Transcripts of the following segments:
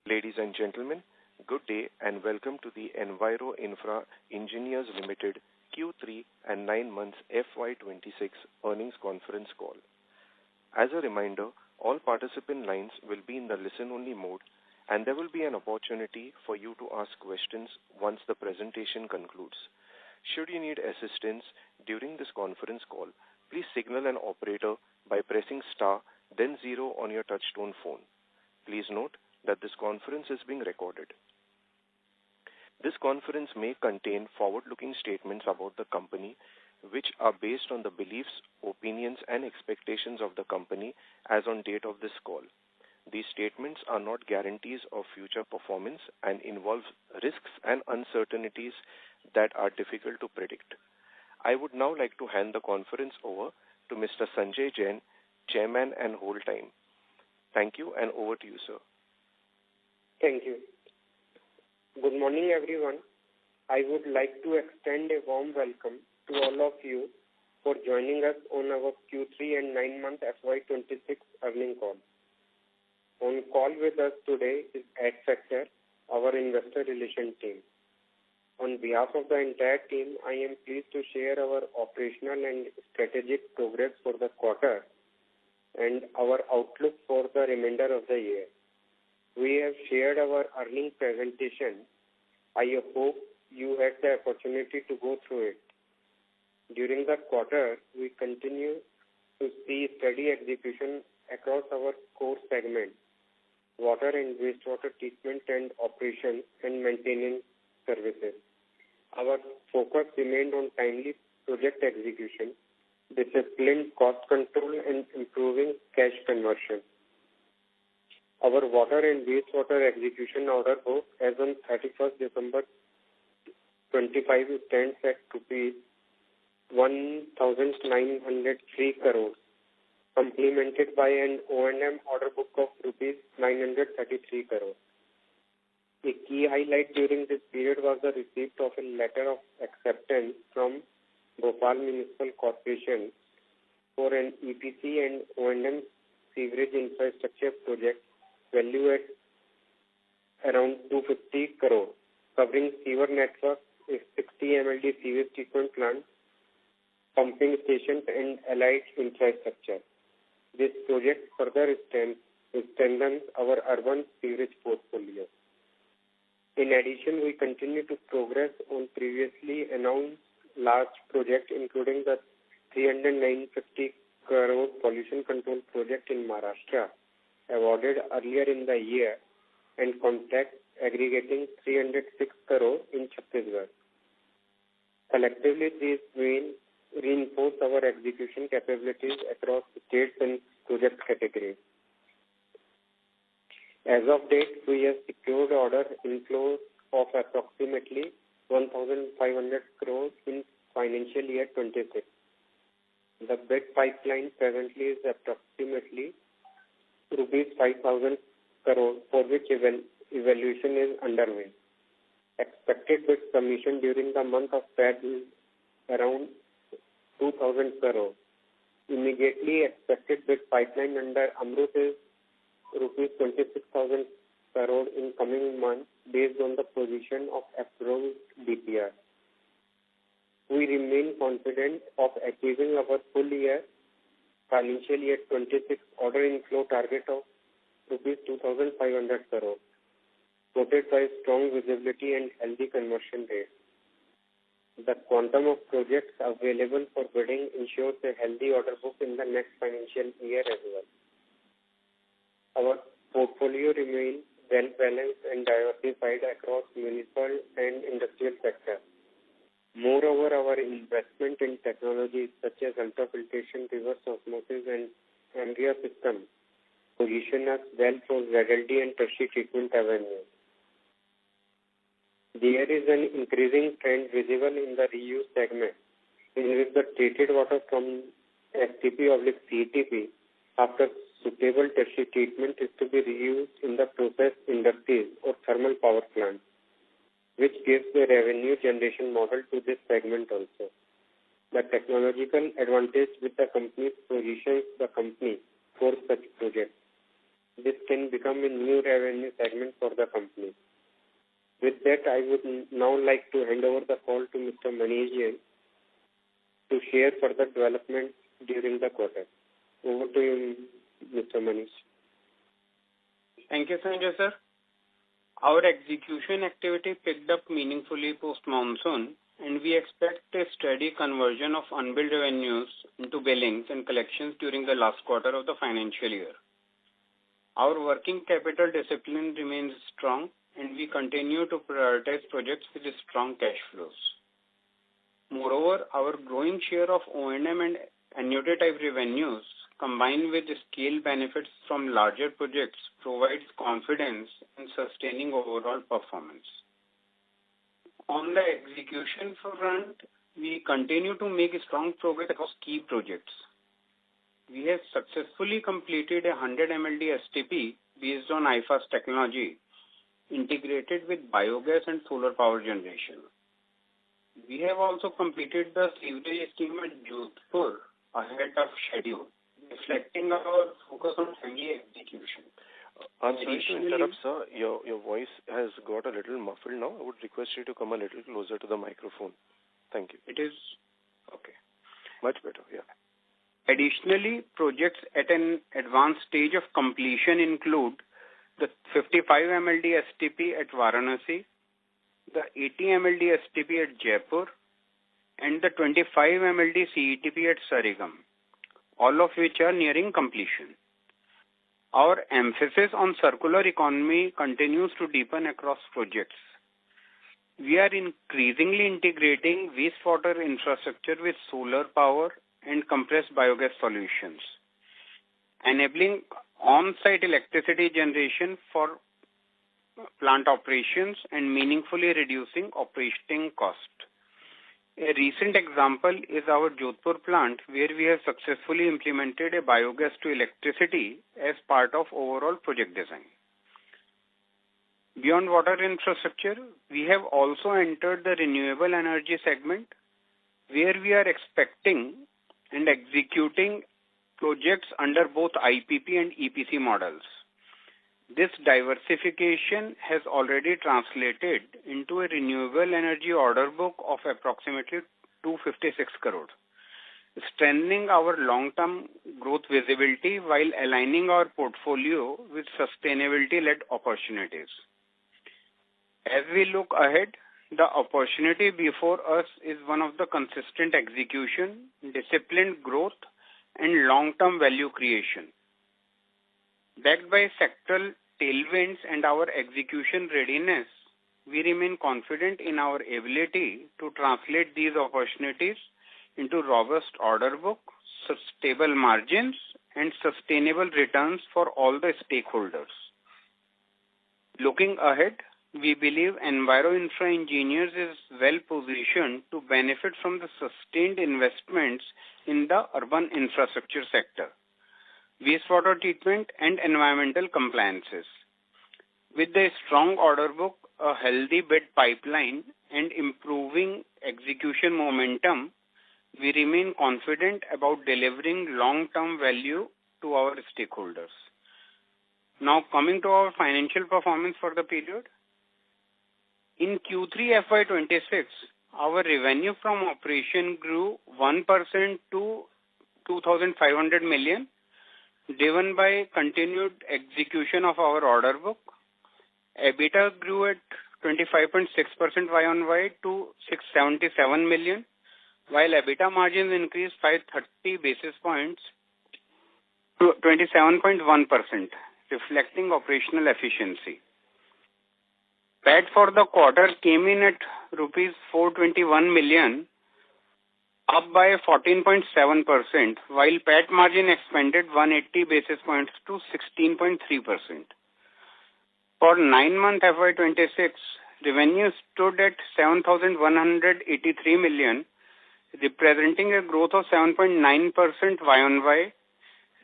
Ladies and gentlemen, good day and welcome to the Enviro Infra Engineers Limited Q3 and 9 months FY2026 earnings conference call. As a reminder, all participant lines will be in the listen-only mode, and there will be an opportunity for you to ask questions once the presentation concludes. Should you need assistance during this conference call, please signal an operator by pressing star, then 0 on your touchtone phone. Please note that this conference is being recorded. This conference may contain forward-looking statements about the company, which are based on the beliefs, opinions, and expectations of the company as on date of this call. These statements are not guarantees of future performance and involve risks and uncertainties that are difficult to predict. I would now like to hand the conference over to Mr. Sanjay Jain, Chairman and whole time. Thank you, and over to you, sir. Thank you. Good morning, everyone. I would like to extend a warm welcome to all of you for joining us on our Q3 and 9-month FY26 earnings call. On call with us today is Factor, our investor relations team. On behalf of the entire team, I am pleased to share our operational and strategic progress for the quarter and our outlook for the remainder of the year. We have shared our earnings presentation. I hope you had the opportunity to go through it. During the quarter, we continue to see steady execution across our core segments, water and wastewater treatment and operations and maintenance services. Our focus remained on timely project execution, disciplined cost control, and improving cash conversion. Our water and wastewater execution order book as on 31st December 25 stands at rupees 1,903 crores, complemented by an O&M order book of rupees 933 crores. A key highlight during this period was the receipt of a letter of acceptance from Bhopal Municipal Corporation for an EPC and O&M sewerage infrastructure project valued at around 250 crore, covering sewer network, a 60 MLD sewage treatment plant, pumping stations, and allied infrastructure. This project further strengthens our urban sewerage portfolio. In addition, we continue to progress on previously announced large projects, including the 350 crore pollution control project in Maharashtra, awarded earlier in the year, and contracts aggregating 306 crore in Chhattisgarh. Collectively, these will reinforce our execution capabilities across states and project categories. As of date, we have secured order inflows of approximately 1,500 crores in financial year 26. The bid pipeline presently is approximately rupees 5,000 crore, for which evaluation is underway. Expected bid submission during the month of February is around 2,000 crore. Immediately expected bid pipeline under Amrut is rupees 26,000 crore in coming months based on the position of approved DPR. We remain confident of achieving our full year financial year 26 order inflow target of rupees 2,500 crore, supported by strong visibility and healthy conversion rate. The quantum of projects available for bidding ensures a healthy order book in the next financial year as well. Our portfolio remains well-balanced and diversified across municipal and industrial sectors. Moreover, our investment in technologies such as ultrafiltration, reverse osmosis, and Enviro systems position us well for ZLD and tertiary treatment avenues. There is an increasing trend visible in the reuse segment, in which the treated water from STP/CTP after suitable tertiary treatment is to be reused in the process industries or thermal power plants, which gives a revenue generation model to this segment also. The technological advantage with the company positions the company for such projects. this can become a new revenue segment for the company. With that, I would now like to hand over the call to Mr. Manish Jain to share further developments during the quarter. Over to you, Mr. Manish. Thank you, Sanjay sir. Our execution activity picked up meaningfully post-monsoon, and we expect a steady conversion of unbilled revenues into billings and collections during the last quarter of the financial year. Our working capital discipline remains strong, and we continue to prioritize projects with strong cash flows. Moreover, our growing share of O&M and annuity-type revenues, combined with the scale benefits from larger projects, provides confidence in sustaining overall performance. On the execution front, we continue to make strong progress across key projects. We have successfully completed a 100 MLD STP based on IFAS technology, integrated with biogas and solar power generation. We have also completed the sewerage scheme at Jodhpur ahead of schedule, reflecting our focus on timely execution. I'm sorry to interrupt, sir. Your voice has got a little muffled now. I would request you to come a little closer to the microphone. Thank you. It is okay. Much better, yeah. Additionally, projects at an advanced stage of completion include the 55 MLD STP at Varanasi, the 80 MLD STP at Jaipur, and the 25 MLD CETP at Sarigam, all of which are nearing completion. Our emphasis on circular economy continues to deepen across projects. We are increasingly integrating wastewater infrastructure with solar power and compressed biogas solutions, enabling on-site electricity generation for plant operations and meaningfully reducing operating cost. A recent example is our Jodhpur plant, where we have successfully implemented a biogas to electricity as part of overall project design. Beyond water infrastructure, we have also entered the renewable energy segment, where we are expecting and executing projects under both IPP and EPC models. This diversification has already translated into a renewable energy order book of approximately 256 crore, strengthening our long-term growth visibility while aligning our portfolio with sustainability-led opportunities. As we look ahead, the opportunity before us is one of the consistent execution, disciplined growth, and long-term value creation. Backed by sectoral tailwinds and our execution readiness, we remain confident in our ability to translate these opportunities into robust order book, stable margins, and sustainable returns for all the stakeholders. Looking ahead, we believe Enviro Infra Engineers is well positioned to benefit from the sustained investments in the urban infrastructure sector, wastewater treatment, and environmental compliances. With a strong order book, a healthy bid pipeline, and improving execution momentum, we remain confident about delivering long-term value to our stakeholders. Now, coming to our financial performance for the period. In Q3 FY26, our revenue from operation grew 1% to 2,500 million, driven by continued execution of our order book. EBITDA grew at 25.6% Y-on-Y to 677 million, while EBITDA margins increased by 30 basis points to 27.1%, reflecting operational efficiency. PAT for the quarter came in at rupees 421 million, up by 14.7%, while PAT margin expanded 180 basis points to 16.3%. For 9-month FY26, revenue stood at 7,183 million, representing a growth of 7.9% Y-on-Y,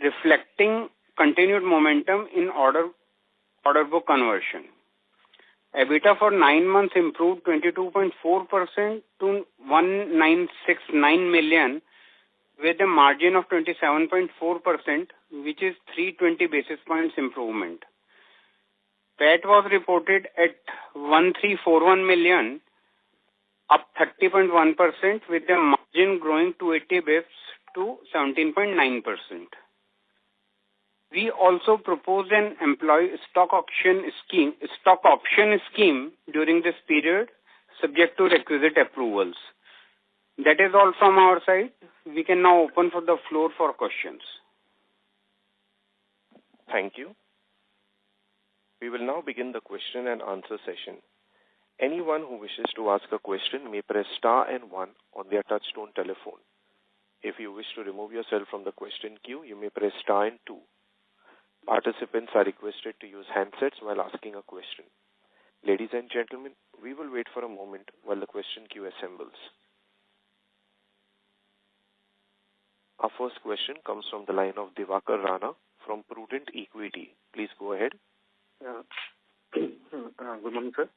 reflecting continued momentum in order book conversion. EBITDA for 9 months improved 22.4% to 1,969 million, with a margin of 27.4%, which is 320 basis points improvement. PAT was reported at 1,341 million, up 30.1%, with the margin growing 280 basis points to 17.9%. We also proposed an employee stock option scheme during this period, subject to requisite approvals. That is all from our side. We can now open for the floor for questions. Thank you. We will now begin the question and answer session. Anyone who wishes to ask a question may press star and 1 on their touchtone telephone. If you wish to remove yourself from the question queue, you may press star and 2. Participants are requested to use handsets while asking a question. Ladies and gentlemen, we will wait for a moment while the question queue assembles. Our first question comes from the line of Divakar Rana from Prudent Equity. Please go ahead. Good morning, sir.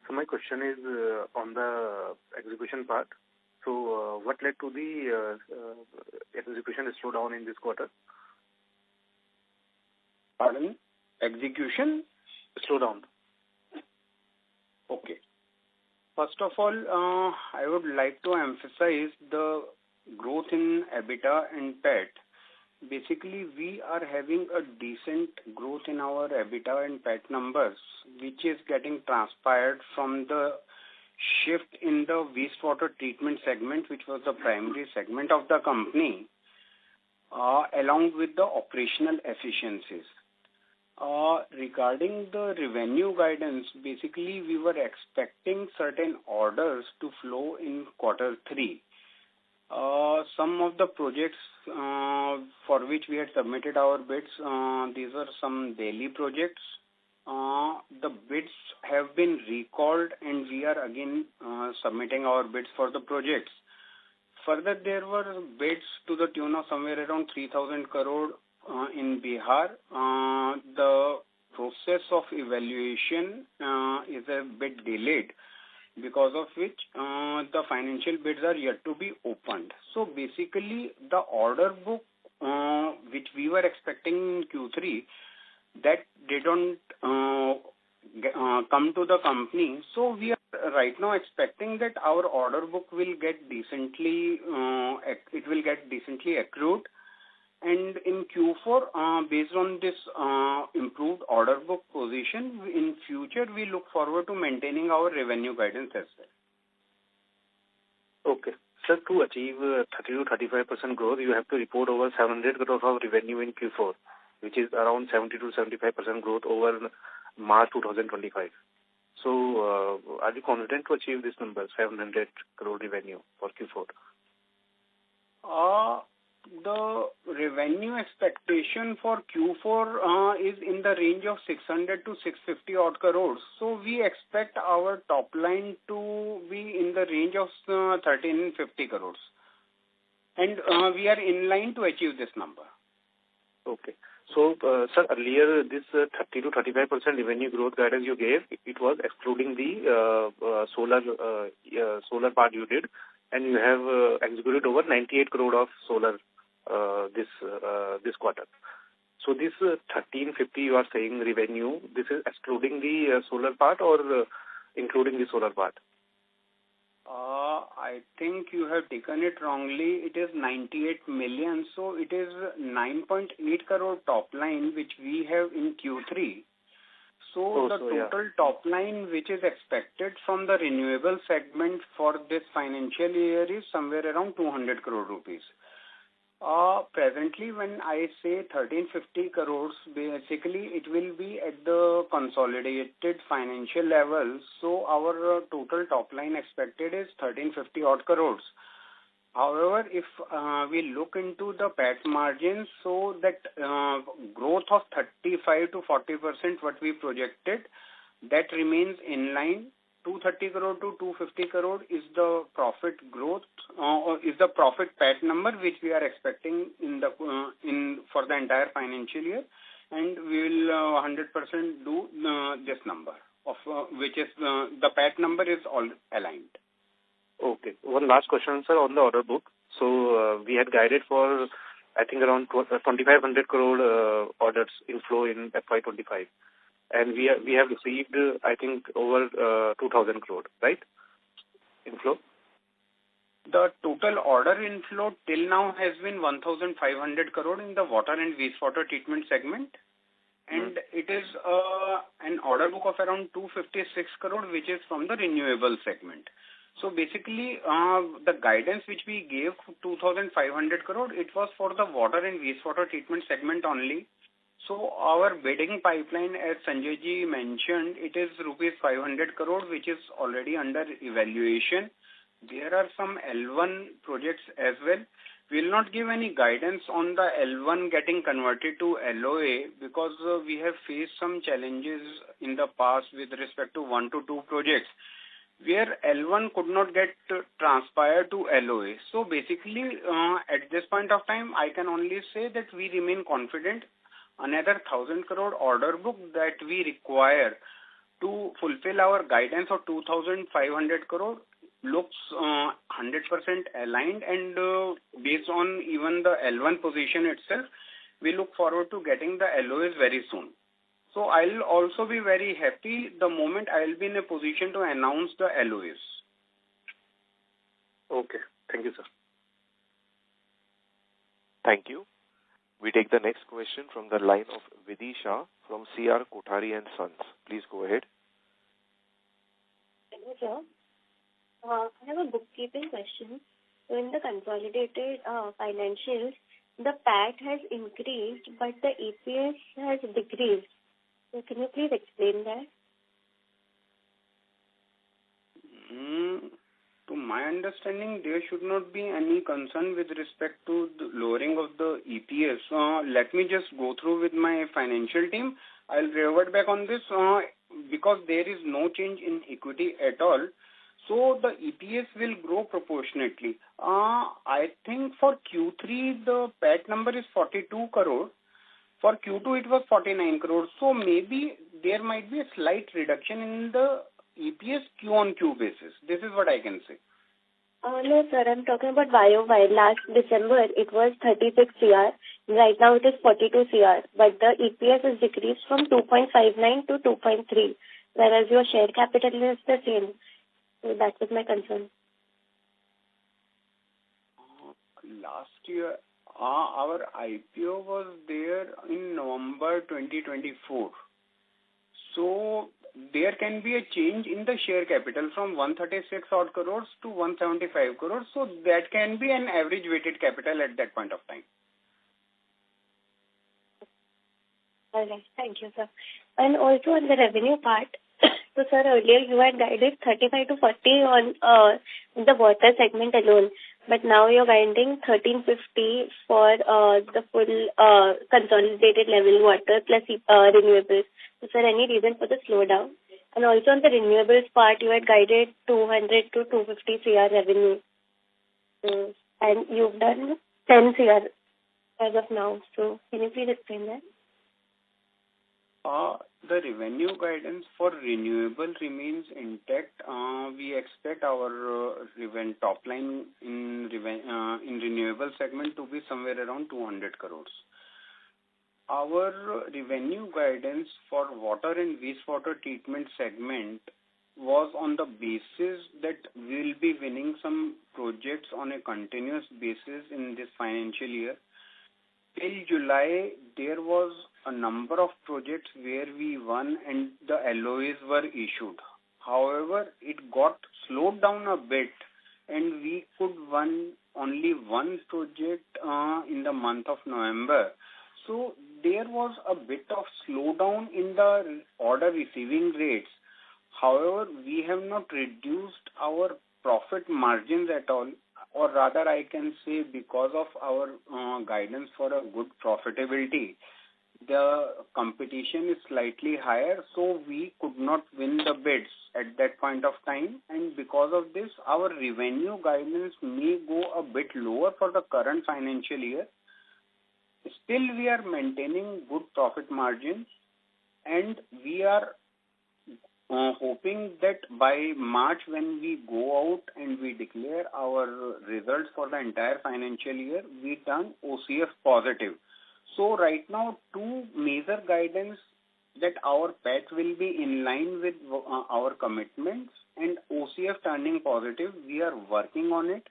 So my question is on the execution part. So what led to the execution slowdown in this quarter? Pardon? Execution? Slowdown. Okay. First of all, I would like to emphasize the growth in EBITDA and PAT. Basically, we are having a decent growth in our EBITDA and PAT numbers, which is getting transpired from the shift in the wastewater treatment segment, which was the primary segment of the company, along with the operational efficiencies. Regarding the revenue guidance, basically we were expecting certain orders to flow in quarter 3. Some of the projects for which we had submitted our bids, these were some daily projects. The bids have been recalled and we are again submitting our bids for the projects. Further, there were bids to the tune of somewhere around 3,000 crore in Bihar. The process of evaluation is a bit delayed, because of which the financial bids are yet to be opened. So basically, the order book which we were expecting in Q3, that didn't come to the company. So we are right now expecting that our order book will get decently accrued. And in Q4, based on this improved order book position, in future we look forward to maintaining our revenue guidance as well. Okay. Sir, to achieve 30 to 35% growth, you have to report over 700 crores of revenue in Q4, which is around 70 to 75% growth over March 2025. So, are you confident to achieve this number, 700 crore revenue for Q4? The revenue expectation for Q4 is in the range of 600 to 650 odd crores. So we expect our top line to be in the range of 1350 crores. And we are in line to achieve this number. Okay. So, sir, earlier this 30 to 35% revenue growth guidance you gave, it was excluding the solar part you did, and you have executed over 98 crore of solar this quarter. So this 1350 you are saying revenue, this is excluding the solar part or including the solar part? I think you have taken it wrongly. It is 98 million, so it is 9.8 crore top line which we have in Q3. So the total top line which is expected from the renewable segment for this financial year is somewhere around 200 crore rupees. Presently, when I say 1350 crores, basically it will be at the consolidated financial level. So our total top line expected is 1350 odd crores. However, if we look into the PAT margins, so that growth of 35 to 40% what we projected, that remains in line. 230 crore to 250 crore is the profit growth, or is the profit PAT number which we are expecting for the entire financial year, and we will 100% do this number of which is the PAT number is all aligned. Okay. One last question, sir, on the order book. So we had guided for I think around 2,500 crore orders inflow in FY25. And we have received, I think, over 2,000 crore, right? Inflow? The total order inflow till now has been 1,500 crore in the water and wastewater treatment segment. And it is an order book of around 256 crore, which is from the renewable segment. So basically, the guidance which we gave, 2,500 crore, it was for the water and wastewater treatment segment only. So our bidding pipeline, as Sanjay ji mentioned, it is rupees 500 crore, which is already under evaluation. There are some L1 projects as well. We will not give any guidance on the L1 getting converted to LOA because we have faced some challenges in the past with respect to 1 to 2 projects where L1 could not get transpired to LOA. So basically, at this point of time, I can only say that we remain confident. Another 1,000 crore order book that we require to fulfill our guidance of 2,500 crore looks 100% aligned, and based on even the L1 position itself, we look forward to getting the LOAs very soon. So I'll also be very happy the moment I'll be in a position to announce the LOAs. Okay. Thank you, sir. Thank you. We take the next question from the line of Vidisha from CR Kothari and Sons. Please go ahead. Hello, sir. I have a bookkeeping question. So in the consolidated financials, the PAT has increased, but the EPS has decreased. So can you please explain that? To my understanding, there should not be any concern with respect to the lowering of the EPS. Let me just go through with my financial team. I'll revert back on this because there is no change in equity at all. So the EPS will grow proportionately. I think for Q3, the PAT number is 42 crore. For Q2, it was 49 crore. So maybe there might be a slight reduction in the EPS Q on Q basis. This is what I can say. No, sir. I'm talking about YOY. Last December, it was 36 CR. Right now, it is 42 CR. But the EPS is decreased from 2.59 to 2.3, whereas your share capital is the same. So that was my concern. Last year, our IPO was there in November 2024. So there can be a change in the share capital from 136 odd crores to 175 crores. So that can be an average weighted capital at that point of time. All right. Thank you, sir. And also on the revenue part, so sir, earlier you had guided 35 to 40 on the water segment alone, but now you're guiding 1350 for the full consolidated level water plus renewables. So sir, any reason for the slowdown? And also on the renewables part, you had guided 200 to 250 CR revenue. And you've done 10 CR as of now. So can you please explain that? The revenue guidance for renewable remains intact. We expect our top line in renewable segment to be somewhere around 200 crores. Our revenue guidance for water and wastewater treatment segment was on the basis that we will be winning some projects on a continuous basis in this financial year. Till July, there was a number of projects where we won and the LOAs were issued. However, it got slowed down a bit and we could win only one project in the month of November. So there was a bit of slowdown in the order receiving rates. However, we have not reduced our profit margins at all, or rather I can say because of our guidance for a good profitability, the competition is slightly higher, so we could not win the bids at that point of time, and because of this, our revenue guidance may go a bit lower for the current financial year. Still, we are maintaining good profit margins, and we are hoping that by March, when we go out and we declare our results for the entire financial year, we turn OCF positive. So right now, two major guidance that our PAT will be in line with our commitments and OCF turning positive. We are working on it,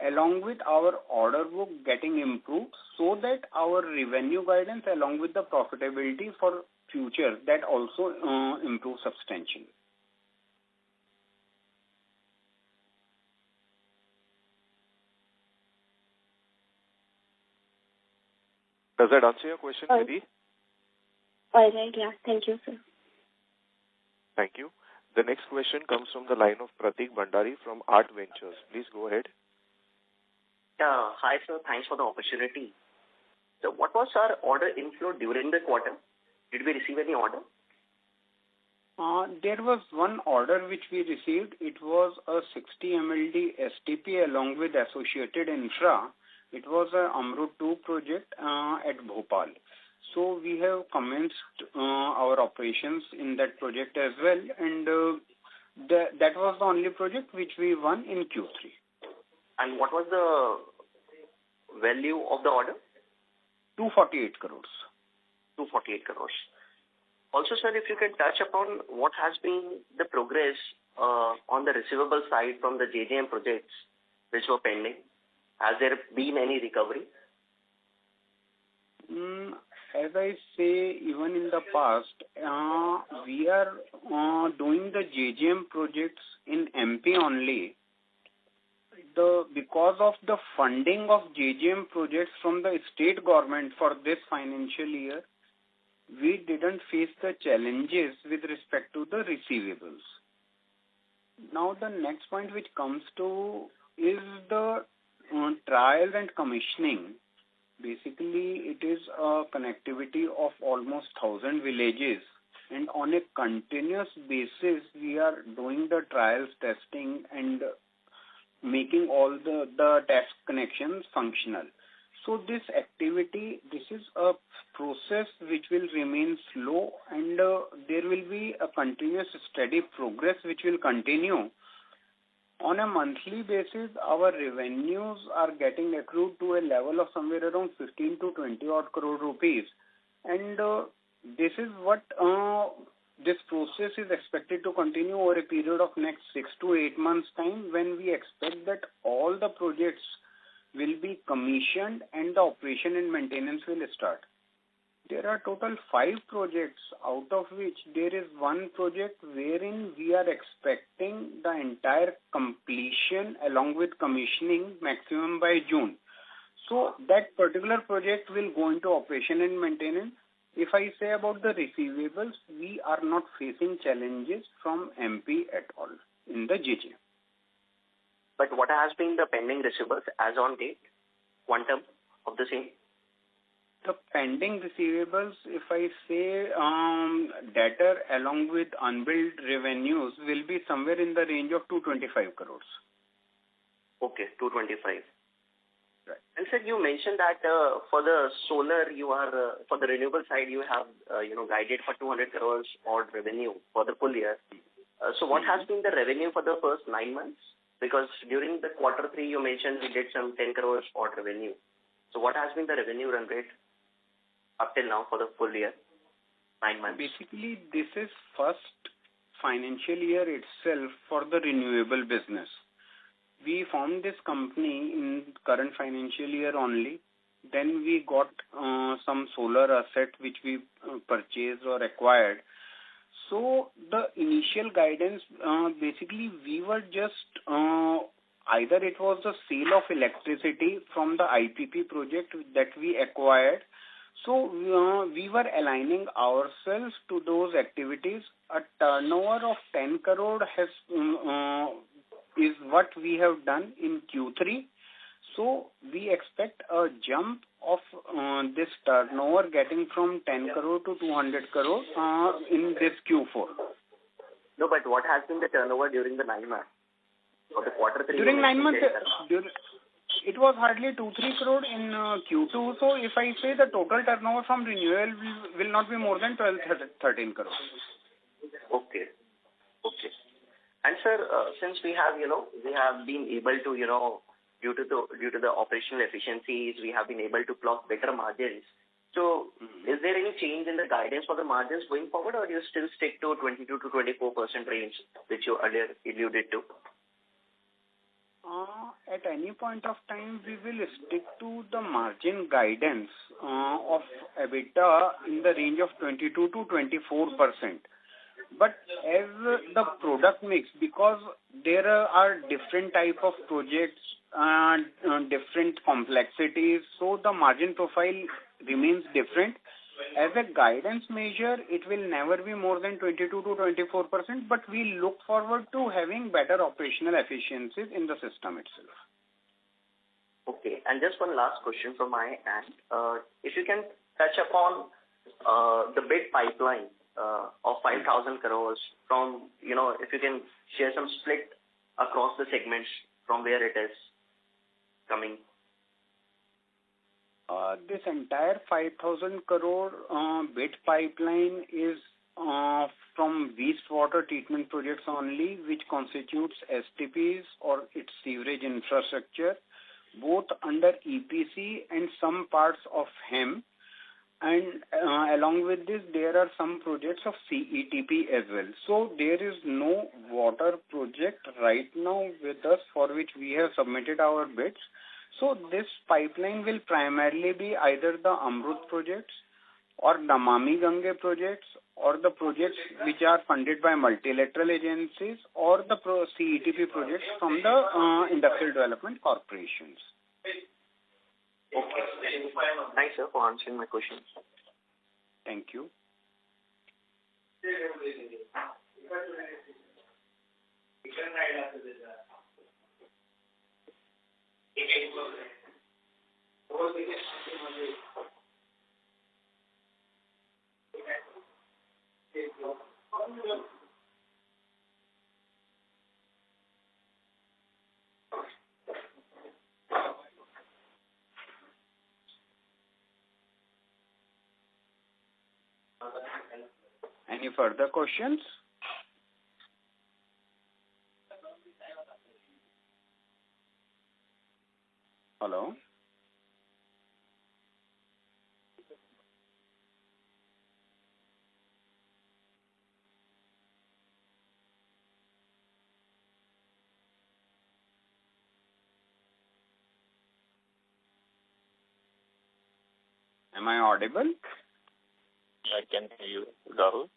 along with our order book getting improved, so that our revenue guidance along with the profitability for future that also improve substantially. Does that answer your question, Nidhi? All right, yeah. Thank you, sir. Thank you. The next question comes from the line of Pratik Bhandari from Art Ventures. Please go ahead. Hi, sir. Thanks for the opportunity. So what was our order inflow during the quarter? Did we receive any order? There was one order which we received. It was a 60 MLD STP along with associated Infra. It was a Amrut 2 project at Bhopal. So we have commenced our operations in that project as well, and that was the only project which we won in Q3. And what was the value of the order? 248 crores. 248 crores. Also, sir, if you can touch upon what has been the progress on the receivable side from the JJM projects which were pending. Has there been any recovery? As I say, even in the past, we are doing the JJM projects in MP only. Because of the funding of JJM projects from the state government for this financial year, we didn't face the challenges with respect to the receivables. Now the next point which comes to is the trials and commissioning. Basically, it is a connectivity of almost 1,000 villages, and on a continuous basis, we are doing the trials, testing, and making all the test connections functional. So this activity, this is a process which will remain slow, and there will be a continuous steady progress which will continue. On a monthly basis, our revenues are getting accrued to a level of somewhere around 15 to 20 odd crore rupees. And this is what this process is expected to continue over a period of next 6 to 8 months time, when we expect that all the projects will be commissioned and the operation and maintenance will start. There are total 5 projects, out of which there is one project wherein we are expecting the entire completion along with commissioning maximum by June. So that particular project will go into operation and maintenance. If I say about the receivables, we are not facing challenges from MP at all in the JJ. But what has been the pending receivables as on date, quantum of the same? The pending receivables, if I say debtor along with unbilled revenues, will be somewhere in the range of 225 crores. Okay, 225. Right. And sir, you mentioned that for the solar, you are for the renewable side, you have guided for 200 crores odd revenue for the full year. So what has been the revenue for the first 9 months? Because during the quarter 3, you mentioned we did some 10 crores odd revenue. So what has been the revenue run rate up till now for the full year, 9 months? Basically, this is first financial year itself for the renewable business. We formed this company in current financial year only. Then we got some solar asset which we purchased or acquired. So the initial guidance, basically we were just either it was the sale of electricity from the IPP project that we acquired. So we were aligning ourselves to those activities. A turnover of 10 crore is what we have done in Q3. So we expect a jump of this turnover getting from 10 crore to 200 crore in this Q4. No, but what has been the turnover during the 9 months? For the quarter 3? During 9 months, it was hardly 2-3 crore in Q2. So if I say the total turnover from renewal will not be more than 12-13 crore. Okay. sir, since we have been able to, due to the operational efficiencies, we have been able to clock better margins. So, is there any change in the guidance for the margins going forward, or do you still stick to 22 to 24% range, which you earlier alluded to? At any point of time, we will stick to the margin guidance of EBITDA in the range of 22 to 24%. But as the product mix, because there are different type of projects and different complexities, so the margin profile remains different. As a guidance measure, it will never be more than 22 to 24%, but we look forward to having better operational efficiencies in the system itself. Okay, and just one last question from my end. If you can touch upon the bid pipeline of 5,000 crores from, if you can share some split across the segments from where it is coming. This entire 5,000 crore bid pipeline is from wastewater treatment projects only, which constitutes STPs or its sewerage infrastructure, both under EPC and some parts of HEM. And along with this, there are some projects of CETP as well. So there is no water project right now with us for which we have submitted our bids. So this pipeline will primarily be either the Amrut projects or Namami Gange projects or the projects which are funded by multilateral agencies or the CETP projects from the industrial development corporations. Okay. Thanks, sir, for answering my questions. Thank you. Any further questions? Hello? Am I audible? I can hear you, Rahul.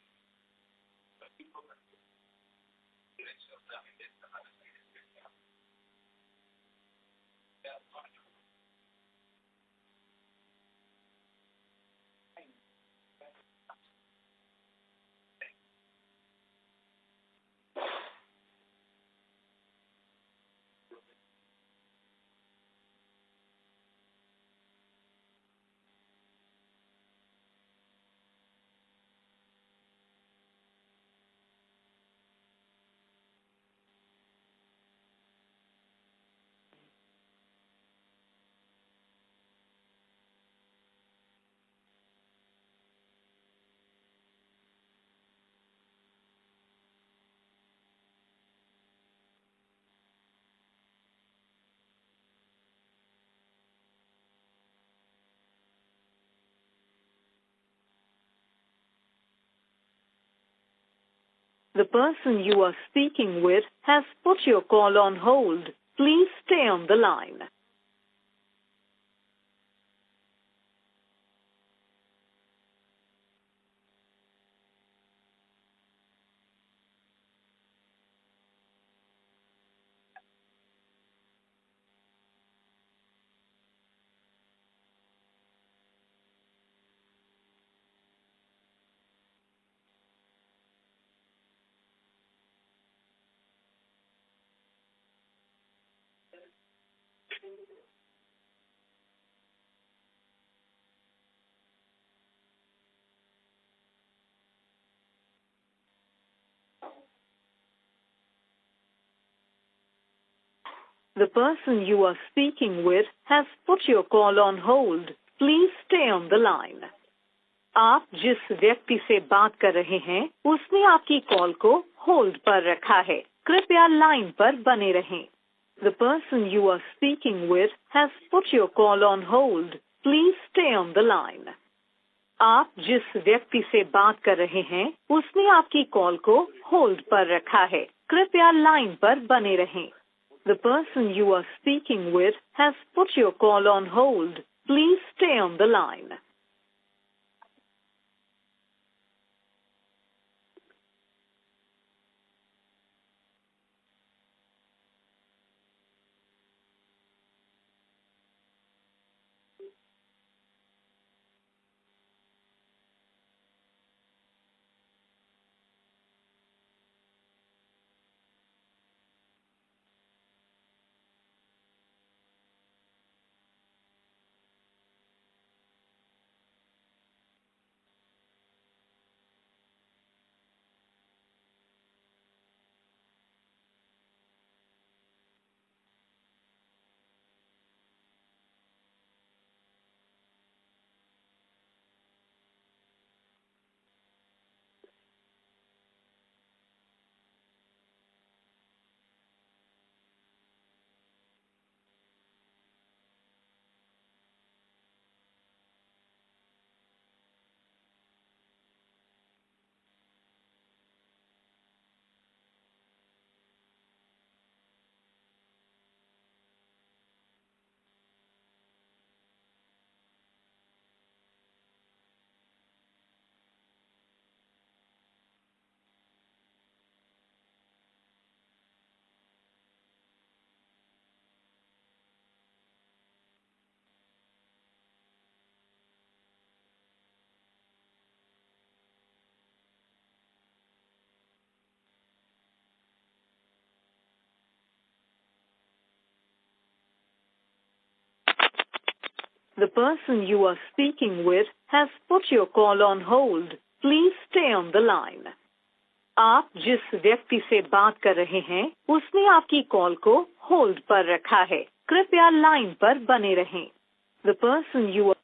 The person you are speaking with has put your call on hold. Please stay on the line. The person you are speaking with has put your call on hold. Please stay on the line. आप जिस व्यक्ति से बात कर रहे हैं, उसने आपकी कॉल को होल्ड पर रखा है. कृपया लाइन पर बने रहें. The person you are speaking with has put your call on hold. Please stay on the line. आप जिस व्यक्ति से बात कर रहे हैं, उसने आपकी कॉल को होल्ड पर रखा है. कृपया लाइन पर बने रहें. The person you are speaking with has put your call on hold. Please stay on the line. The person you are speaking with has put your call on hold. Please stay on the line. आप जिस व्यक्ति से बात कर रहे हैं, उसने आपकी कॉल को होल्ड पर रखा है. कृपया लाइन पर बने रहें. The person you are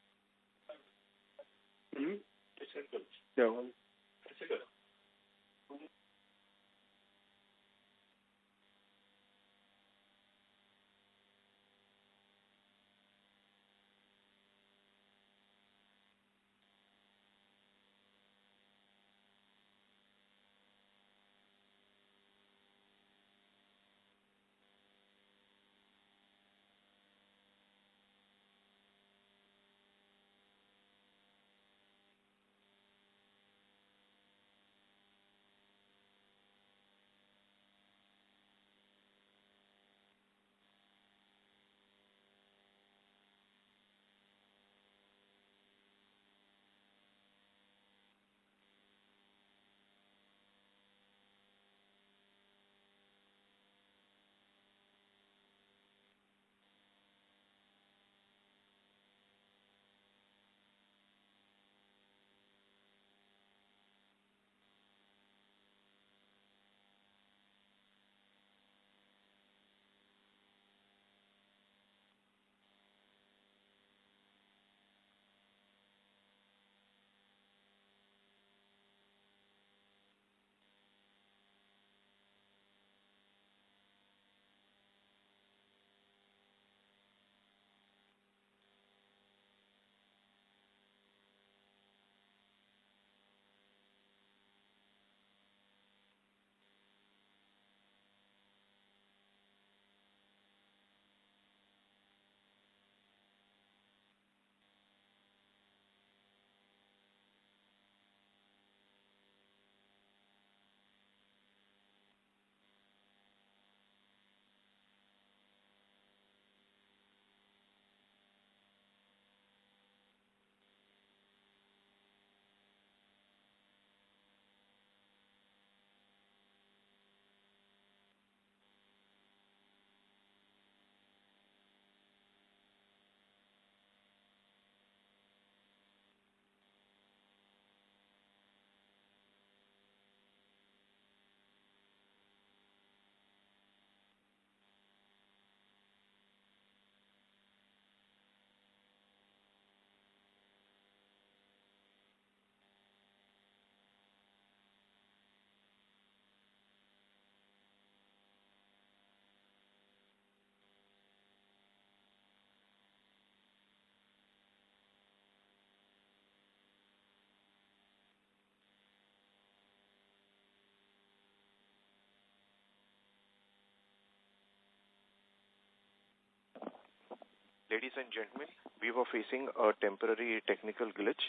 Ladies and gentlemen, we were facing a temporary technical glitch.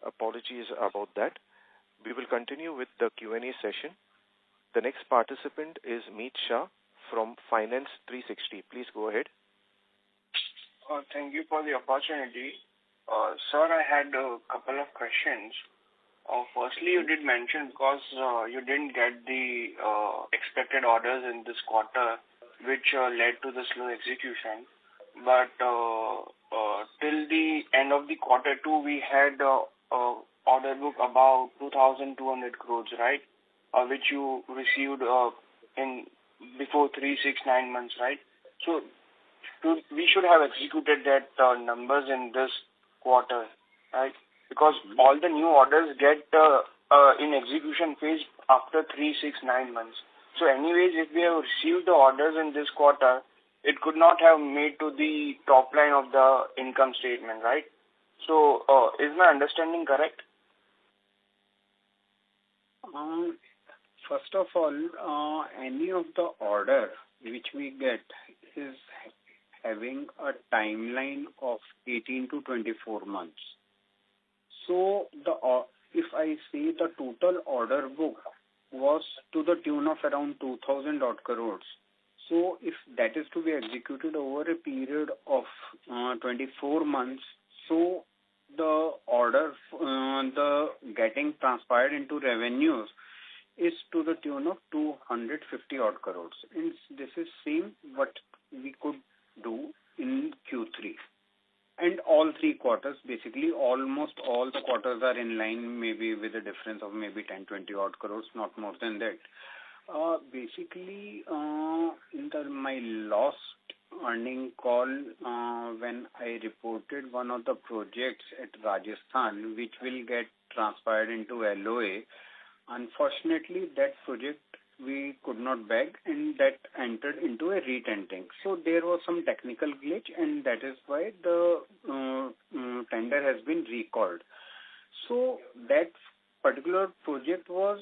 Apologies about that. We will continue with the Q&A session. The next participant is Meet Shah from Finance 360. Please go ahead. Thank you for the opportunity. Sir, I had a couple of questions. Firstly, you did mention because you didn't get the expected orders in this quarter, which led to the slow execution. But till the end of the quarter two, we had order book about 2,200 crores, right? Which you received in before 3, 6, 9 months, right? So we should have executed that numbers in this quarter, right? Because all the new orders get in execution phase after 3, 6, 9 months. So anyways, if we have received the orders in this quarter, it could not have made to the top line of the income statement, right? So is my understanding correct? First of all, any of the order which we get is having a timeline of 18 to 24 months. So if I say the total order book was to the tune of around 2,000 odd crores. So if that is to be executed over a period of 24 months, so the order, the getting transpired into revenues is to the tune of 250 odd crores. And this is same what we could do in Q3. And all 3 quarters, basically almost all the quarters are in line, maybe with a difference of maybe 10, 20 odd crores, not more than that. Basically, in my last earning call, when I reported one of the projects at Rajasthan, which will get transpired into LOA, unfortunately, that project we could not bag and that entered into a retenting. So there was some technical glitch and that is why the tender has been recalled. So that particular project was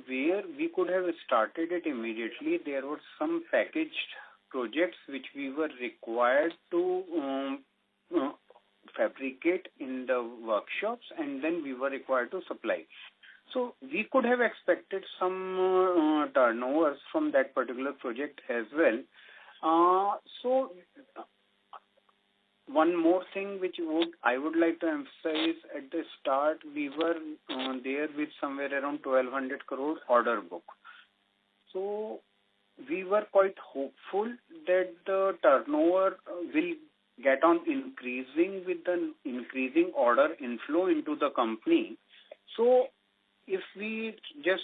where we could have started it immediately. There were some packaged projects which we were required to fabricate in the workshops and then we were required to supply. So we could have expected some turnovers from that particular project as well. So one more thing which I would like to emphasize at the start, we were there with somewhere around 1,200 crore order book. So we were quite hopeful that the turnover will get on increasing with the increasing order inflow into the company. So if we just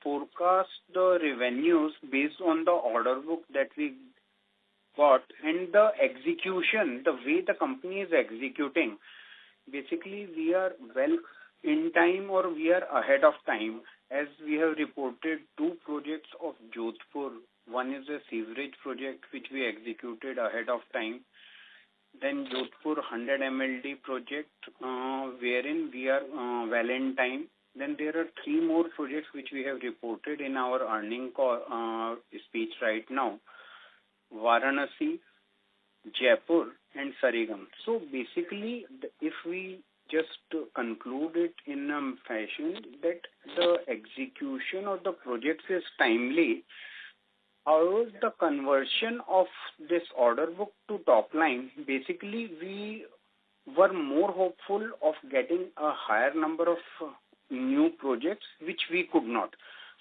forecast the revenues based on the order book that we got and the execution, the way the company is executing, basically we are well in time or we are ahead of time, as we have reported 2 projects of Jodhpur. One is a sewerage project which we executed ahead of time. Then Jodhpur 100 MLD project wherein we are well in time. Then there are 3 more projects which we have reported in our earning speech right now. Varanasi, Jaipur and Sarigam. So basically, if we just conclude it in a fashion that the execution of the projects is timely, however, the conversion of this order book to top line, basically we were more hopeful of getting a higher number of new projects which we could not.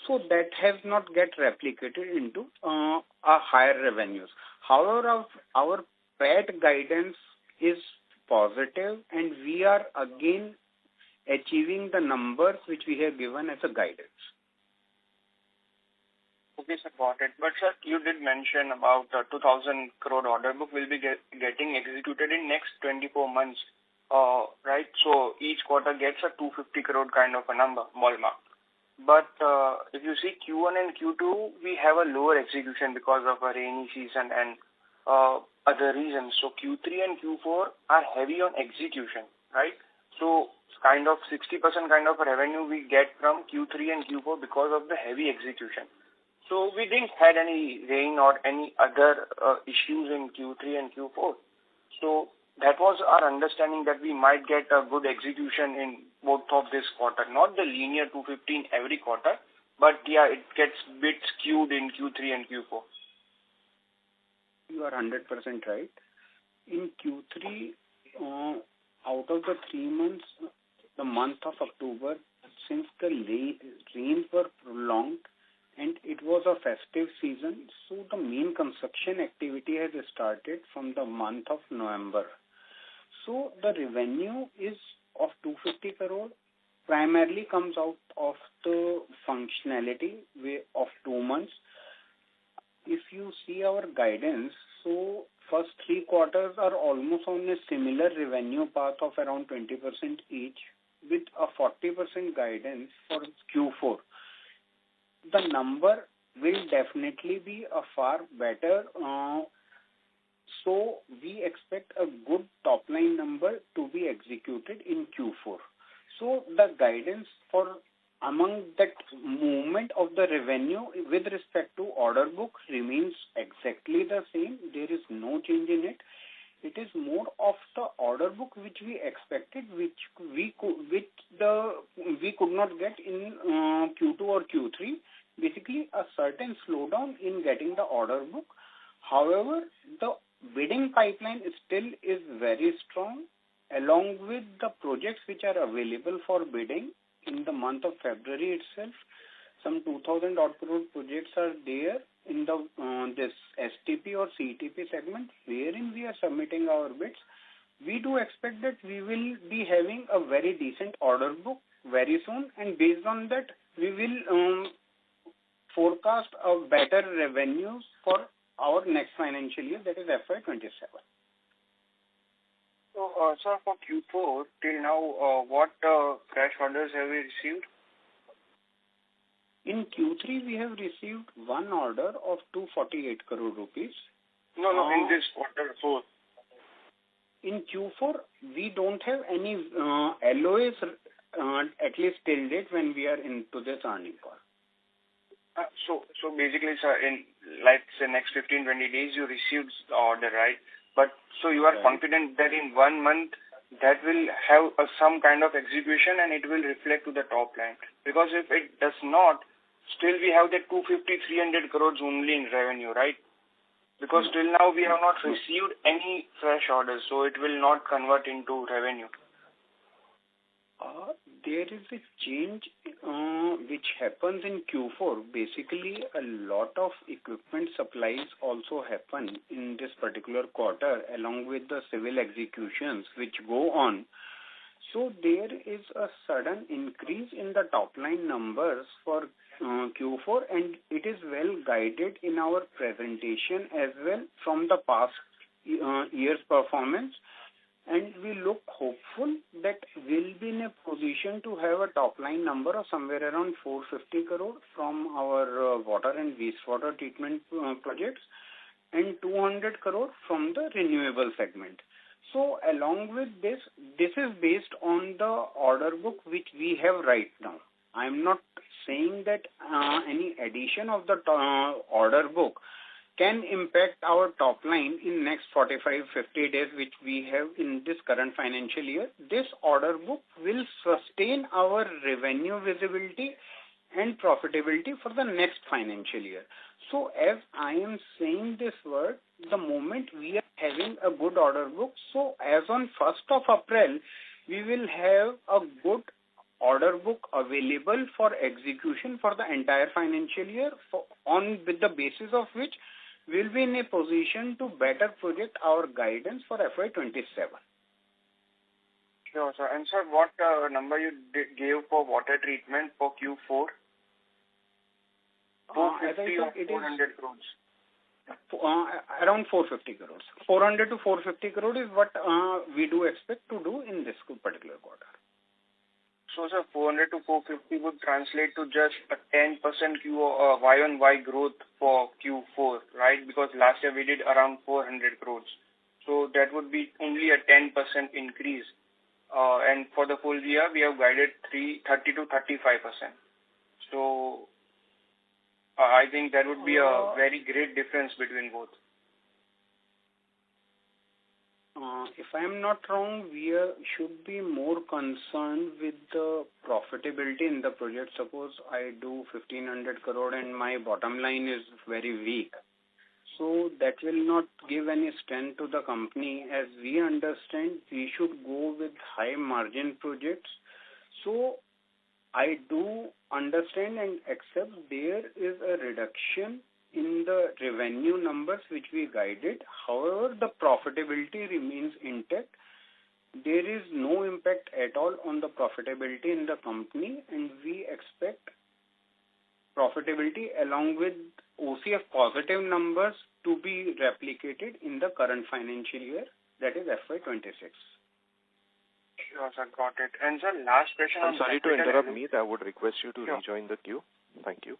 So that has not get replicated into a higher revenues. However, our PAT guidance is positive and we are again achieving the numbers which we have given as a guidance. Okay, sir, got it. But sir, you did mention about 2,000 crore order book will be getting executed in next 24 months, right? So each quarter gets a 250 crore kind of a number, ballpark. But if you see Q1 and Q2, we have a lower execution because of a rainy season and other reasons. So Q3 and Q4 are heavy on execution, right? So kind of 60% kind of revenue we get from Q3 and Q4 because of the heavy execution. So we didn't had any rain or any other issues in Q3 and Q4. So that was our understanding that we might get a good execution in both of this quarter. Not the linear 215 every quarter, but yeah, it gets bit skewed in Q3 and Q4. You are 100% right. In Q3, out of the 3 months, the month of October, since the rains were prolonged and it was a festive season, so the main construction activity has started from the month of November. So the revenue is of 250 crore, primarily comes out of the functionality of 2 months. If you see our guidance, so first 3 quarters are almost on a similar revenue path of around 20% each, with a 40% guidance for Q4. The number will definitely be a far better. So we expect a good top line number to be executed in Q4. So the guidance for among that movement of the revenue with respect to order book remains exactly the same. There is no change in it. It is more of the order book which we expected, which we could not get in Q2 or Q3. Basically, a certain slowdown in getting the order book. However, the bidding pipeline still is very strong, along with the projects which are available for bidding. In the month of February itself, some 2,000 odd crore projects are there in the this STP or CTP segment, wherein we are submitting our bids. We do expect that we will be having a very decent order book very soon, and based on that, we will forecast a better revenues for our next financial year, that is FY27. So, sir, for Q4, till now, what fresh orders have we received? In Q3, we have received one order of 248 crore rupees. No, in this quarter 4. In Q4, we don't have any LOAs, at least till date when we are into this earning call. So basically, sir, in like say next 15-20 days, you received the order, right? But so you are confident that in 1 month that will have some kind of execution and it will reflect to the top line. Because if it does not, still we have the 250-300 crores only in revenue, right? Because till now we have not received any fresh orders, so it will not convert into revenue. There is a change which happens in Q4. Basically, a lot of equipment supplies also happen in this particular quarter, along with the civil executions which go on. So there is a sudden increase in the top line numbers for Q4, and it is well guided in our presentation as well from the past year's performance. And we look hopeful that we'll be in a position to have a top line number of somewhere around 450 crore from our water and wastewater treatment projects and 200 crore from the renewable segment. So along with this is based on the order book which we have right now. I'm not saying that any addition of the order book can impact our top line in next 45-50 days, which we have in this current financial year. This order book will sustain our revenue visibility and profitability for the next financial year. So as I am saying this word, the moment we are having a good order book, so as on 1st of April, we will have a good order book available for execution for the entire financial year, with the basis of which we'll be in a position to better project our guidance for FY27. Sure, sir. And sir, what number you gave for water treatment for Q4? 450 or 400 crores? Around 450 crores. 400 to 450 crores is what we do expect to do in this particular quarter. So, sir, 400 to 450 would translate to just a 10% Y-on-Y growth for Q4, right? Because last year we did around 400 crores. So that would be only a 10% increase. And for the full year, we have guided 30 to 35%. So I think that would be a very great difference between both. If I am not wrong, we should be more concerned with the profitability in the project. Suppose I do 1500 crore and my bottom line is very weak. So that will not give any strength to the company. As we understand, we should go with high margin projects. So I do understand and accept there is a reduction in the revenue numbers which we guided. However, the profitability remains intact. There is no impact at all on the profitability in the company, and we expect profitability along with OCF positive numbers to be replicated in the current financial year, that is FY26. Sure, sir, got it. And sir, last question. I'm sorry to interrupt, Meet. I would request you to rejoin the queue. Thank you.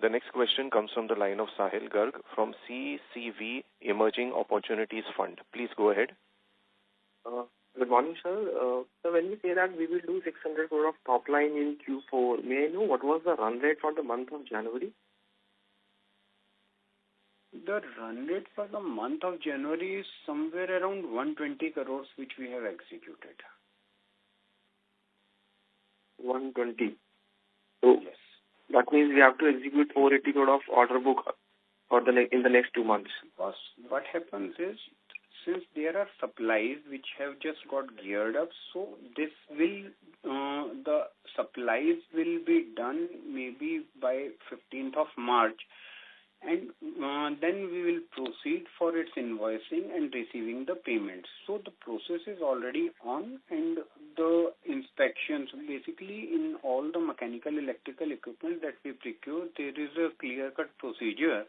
The next question comes from the line of Sahil Garg from CCV Emerging Opportunities Fund. Please go ahead. Good morning, sir. So when you say that we will do 600 crore of top line in Q4, may I know what was the run rate for the month of January? The run rate for the month of January is somewhere around 120 crores which we have executed. 120. So yes. That means we have to execute 480 crore of order book for in the next 2 months. Because what happens is, since there are supplies which have just got geared up, so this will, the supplies will be done maybe by 15th of March. And then we will proceed for its invoicing and receiving the payments. So the process is already on, and the inspections, basically in all the mechanical electrical equipment that we procure, there is a clear-cut procedure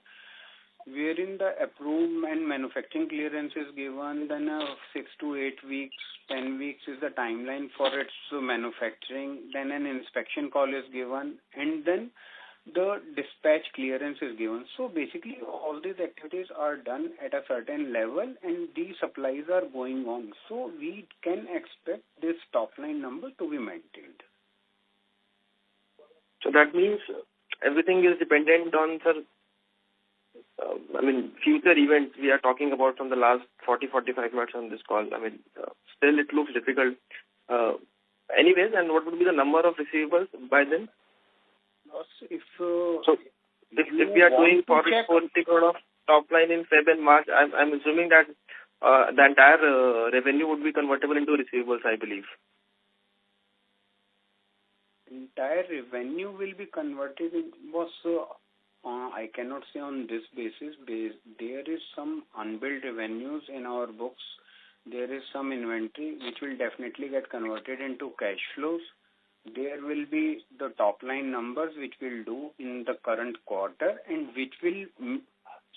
wherein the approved and manufacturing clearance is given, then 6 to 8 weeks, 10 weeks is the timeline for its manufacturing, then an inspection call is given, and then the dispatch clearance is given. So basically all these activities are done at a certain level and these supplies are going on. So we can expect this top line number to be maintained. So that means everything is dependent on, sir, future events we are talking about from the last 40-45 minutes on this call. Still it looks difficult. Anyways, and what would be the number of receivables by then? If we are doing 40 crore of top line in Feb and March, I'm assuming that the entire revenue would be convertible into receivables, I believe. Entire revenue will be converted in, I cannot say on this basis. There is some unbilled revenues in our books. There is some inventory which will definitely get converted into cash flows. There will be the top line numbers which we'll do in the current quarter, and which will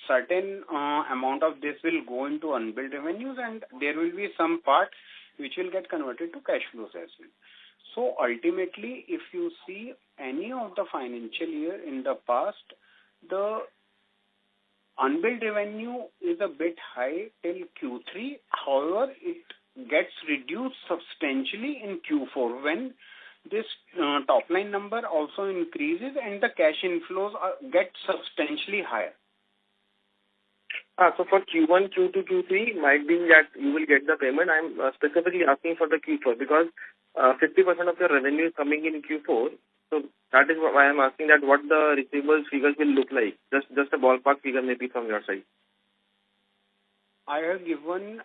certain amount of this will go into unbilled revenues, and there will be some part which will get converted to cash flows as well. So ultimately, if you see any of the financial year in the past, the unbilled revenue is a bit high till Q3. However, it gets reduced substantially in Q4 when this top line number also increases and the cash inflows get substantially higher. So for Q1, Q2, Q3 might be that you will get the payment. I'm specifically asking for the Q4 because 50% of your revenue is coming in Q4. So that is why I'm asking that what the receivables figures will look like. Just a ballpark figure maybe from your side. I have given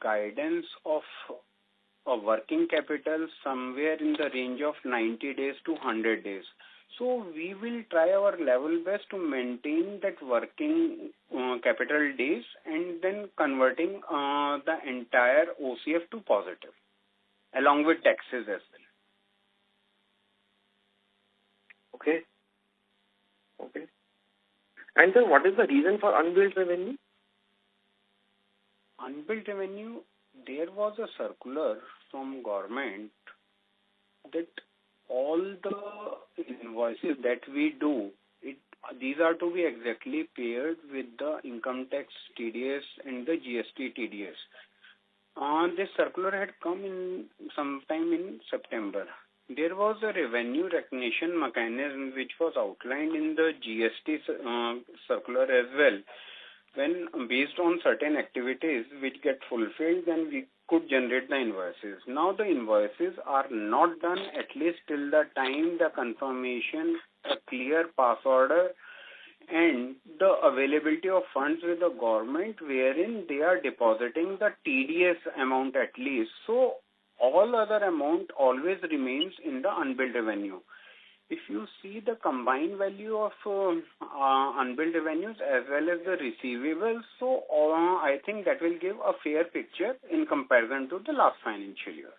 guidance of a working capital somewhere in the range of 90 days to 100 days. So we will try our level best to maintain that working capital days and then converting the entire OCF to positive along with taxes as well. Okay. And sir, what is the reason for unbilled revenue? Unbilled revenue, there was a circular from government that all the invoices that we do, these are to be exactly paired with the income tax TDS and the GST TDS. This circular had come in sometime in September. There was a revenue recognition mechanism which was outlined in the GST circular as well. when based on certain activities which get fulfilled, then we could generate the invoices. Now the invoices are not done at least till the time the confirmation, a clear pass order, and the availability of funds with the government wherein they are depositing the TDS amount at least. So all other amount always remains in the unbilled revenue. If you see the combined value of unbilled revenues as well as the receivables, so I think that will give a fair picture in comparison to the last financial year.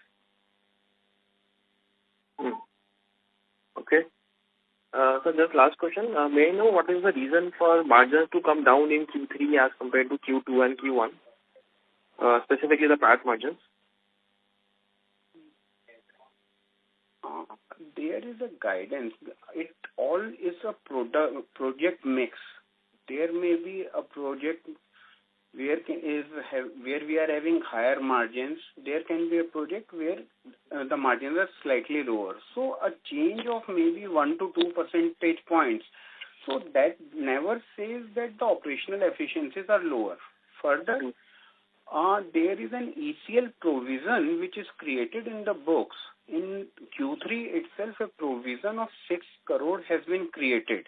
Okay. So just last question. May I know what is the reason for margins to come down in Q3 as compared to Q2 and Q1, specifically the PAT margins? There is a guidance. It all is a project mix. There may be a project where we are having higher margins. There can be a project where the margins are slightly lower. So a change of maybe 1 to 2 percentage points. So that never says that the operational efficiencies are lower. Further, there is an ECL provision which is created in the books. In Q3 itself, a provision of 6 crore has been created.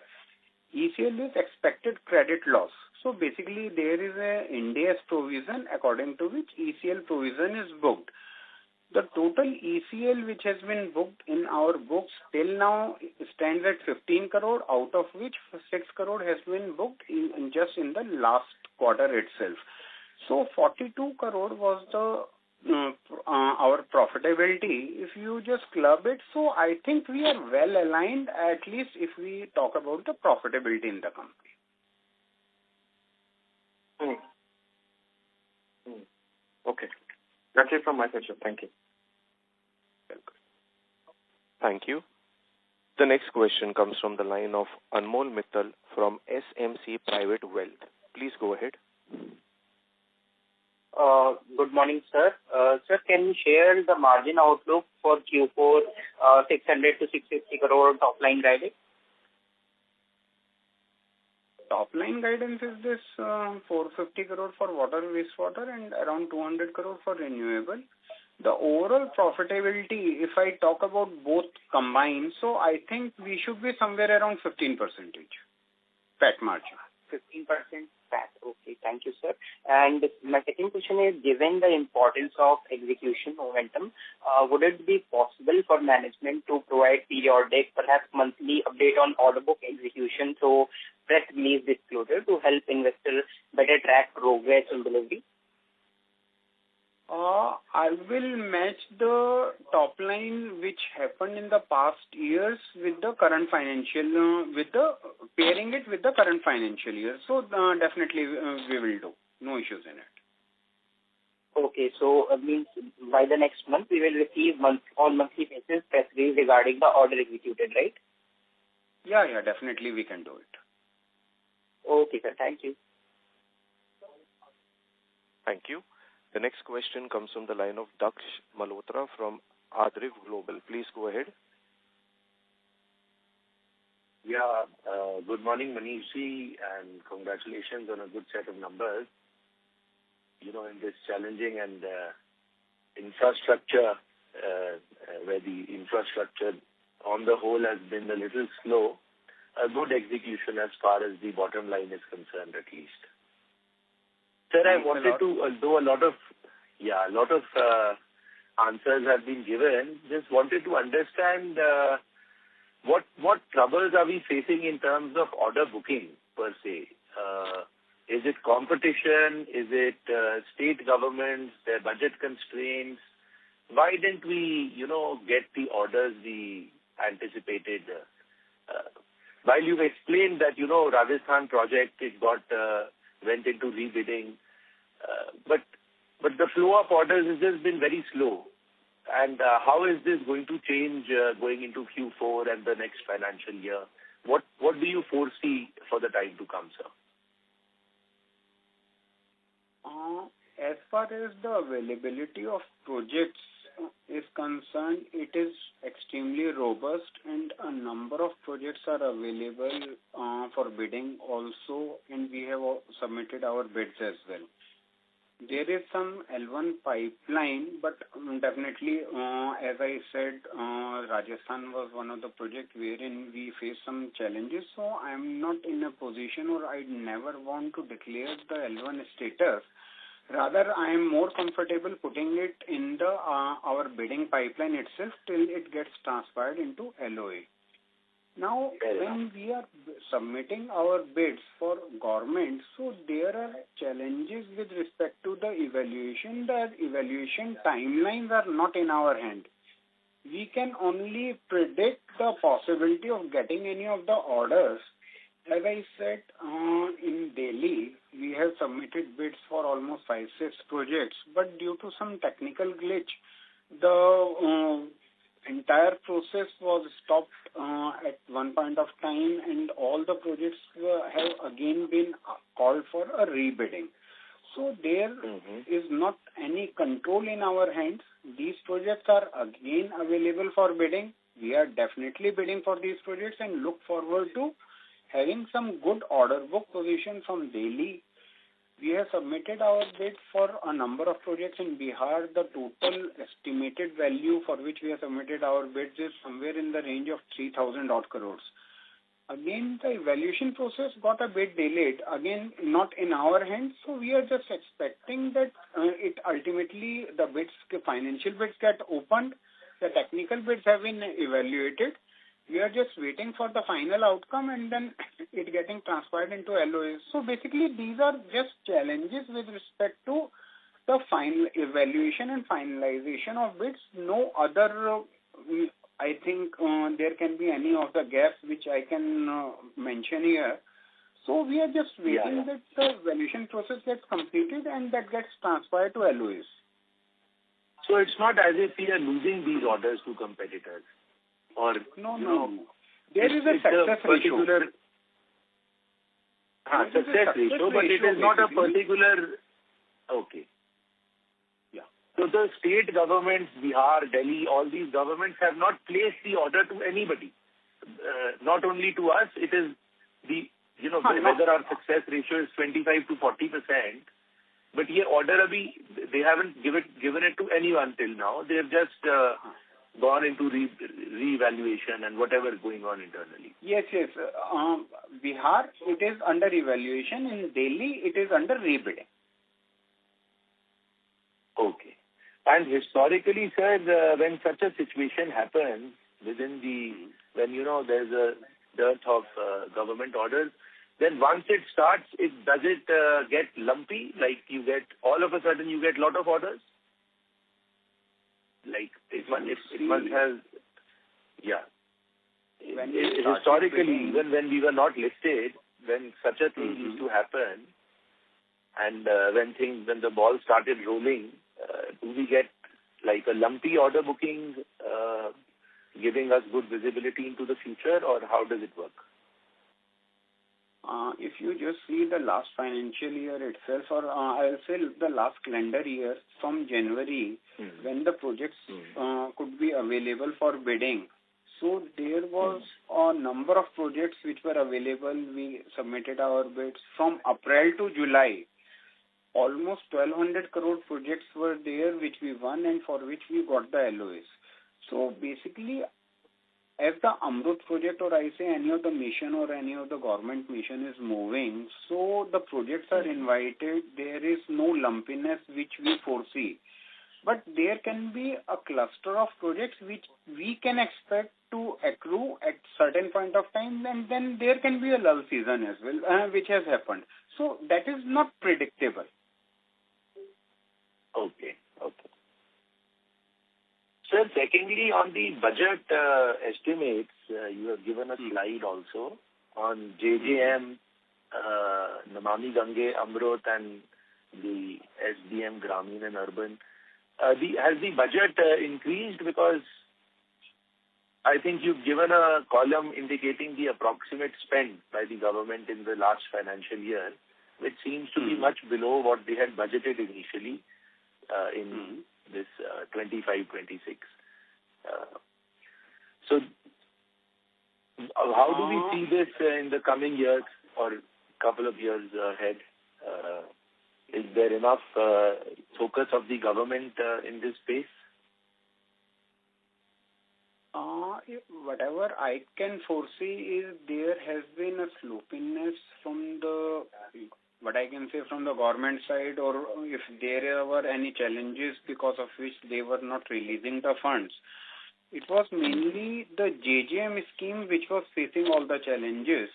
ECL is expected credit loss. So basically, there is a Ind AS provision according to which ECL provision is booked. The total ECL which has been booked in our books till now stands at 15 crore, out of which 6 crore has been booked just in the last quarter itself. So 42 crore was the our profitability. If you just club it, so I think we are well aligned, at least if we talk about the profitability in the company. Okay. That's it from my side, sir. Thank you. Thank you. The next question comes from the line of Anmol Mittal from SMC Private Wealth. Please go ahead. Good morning, sir. Sir, can you share the margin outlook for Q4, 600 to 650 crore top line guidance? Top line guidance is this 450 crore for water wastewater and around 200 crore for renewable. The overall profitability, if I talk about both combined, so I think we should be somewhere around 15% PAT margin. 15% PAT. Okay, thank you, sir. And my second question is, given the importance of execution momentum, would it be possible for management to provide periodic, perhaps monthly update on order book execution through press release disclosure to help investors better track progress in delivery? I will match the top line which happened in the past years with the current financial, pairing it with the current financial year. So definitely we will do. No issues in it. Okay, so means by the next month we will receive on monthly basis press release regarding the order executed, right? Yeah, definitely we can do it. Okay, sir. Thank you. Thank you. The next question comes from the line of Daksh Malhotra from Adriv Global. Please go ahead. Yeah, good morning, Manishi, and congratulations on a good set of numbers. You know, in this challenging and infrastructure, where the infrastructure on the whole has been a little slow, a good execution as far as the bottom line is concerned, at least. Sir, I wanted to, although a lot of answers have been given, just wanted to understand what troubles are we facing in terms of order booking per se? Is it competition? Is it state governments, their budget constraints? Why didn't we, get the orders we anticipated? While you've explained that, Rajasthan project, it went into rebidding, but the flow of orders has just been very slow. And how is this going to change going into Q4 and the next financial year? What do you foresee for the time to come, sir? As far as the availability of projects is concerned, it is extremely robust and a number of projects are available for bidding also, and we have submitted our bids as well. There is some L1 pipeline, but definitely, as I said, Rajasthan was one of the projects wherein we faced some challenges. So I am not in a position, or I never want to declare the L1 status. Rather, I am more comfortable putting it in the our bidding pipeline itself till it gets transferred into LOA. Now, when we are submitting our bids for government, so there are challenges with respect to the evaluation. The evaluation timelines are not in our hand. We can only predict the possibility of getting any of the orders. As I said, in Delhi, we have submitted bids for almost 5-6 projects, but due to some technical glitch, the entire process was stopped at one point of time, and all the projects have again been called for a rebidding. So there is not any control in our hands. These projects are again available for bidding. We are definitely bidding for these projects and look forward to having some good order book position from Delhi. We have submitted our bid for a number of projects in Bihar. The total estimated value for which we have submitted our bids is somewhere in the range of 3,000 odd crores. Again, the evaluation process got a bit delayed. Again, not in our hands. So we are just expecting that it ultimately, the bids, financial bids get opened. The technical bids have been evaluated. We are just waiting for the final outcome and then it getting transferred into LOAs. So basically, these are just challenges with respect to the final evaluation and finalization of bids. No other, I think there can be any of the gaps which I can mention here. So we are just waiting that the evaluation process gets completed and that gets transferred to LOAs. So it's not as if we are losing these orders to competitors. Or, no. There is a success ratio. Success ratio, but it is not a particular... Okay. Yeah. So the state governments, Bihar, Delhi, all these governments have not placed the order to anybody. Not only to us, it is the, whether our success ratio is 25 to 40%, but here order they haven't given it to anyone till now. They have just... gone into re-evaluation and whatever is going on internally. Yes. Bihar, it is under evaluation. In Delhi, it is under rebidding. Okay. And historically, sir, when such a situation happens when there's a dearth of government orders, then once it starts, does it get lumpy? Like all of a sudden you get lot of orders? Like it must have, historically, even when we were not listed, when such a thing used to happen, and when the ball started rolling, do we get like a lumpy order booking, giving us good visibility into the future, or how does it work? If you just see the last financial year itself, or I'll say the last calendar year from January, when the projects could be available for bidding. So there was a number of projects which were available. We submitted our bids from April to July. Almost 1,200 crore projects were there which we won and for which we got the LOAs. So basically, as the Amrut project, or I say any of the mission or any of the government mission is moving, so the projects are invited. There is no lumpiness which we foresee. But there can be a cluster of projects which we can expect to accrue at certain point of time, and then there can be a lull season as well, which has happened. So that is not predictable. Okay. Sir, secondly, on the budget estimates, you have given a slide also on JJM, Namami Gange, Amrut, and the SDM, Gramin and Urban. Has the budget increased? Because I think you've given a column indicating the approximate spend by the government in the last financial year, which seems to be much below what they had budgeted initially in this 25-26. So how do we see this in the coming years or couple of years ahead? Is there enough focus of the government in this space? Whatever I can foresee is there has been a sloppiness from the, what I can say, from the government side, or if there were any challenges because of which they were not releasing the funds. It was mainly the JJM scheme which was facing all the challenges.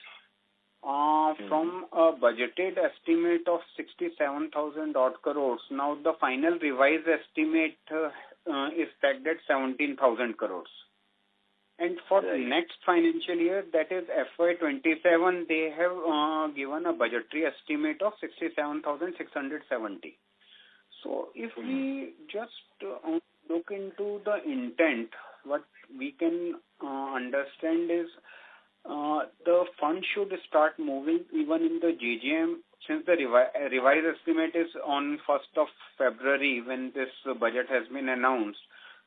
From a budgeted estimate of 67,000 odd crores, now the final revised estimate is pegged at 17,000 crores. And for the next financial year, that is FY27, they have given a budgetary estimate of 67,670. So if we just look into the intent, what we can understand is the fund should start moving even in the JJM, since the revised estimate is on 1st of February when this budget has been announced.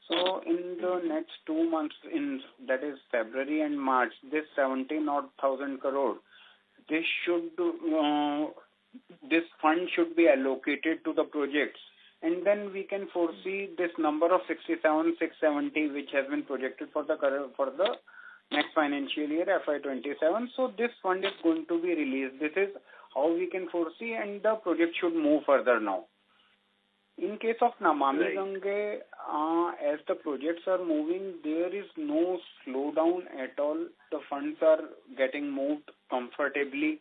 So in the next 2 months, that is February and March, this 17,000 crore, this fund should be allocated to the projects. And then we can foresee this number of 67,670, which has been projected for the next financial year, FY27. So this fund is going to be released. This is how we can foresee, and the project should move further now. In case of Namami Gange, as the projects are moving, there is no slowdown at all. The funds are getting moved comfortably.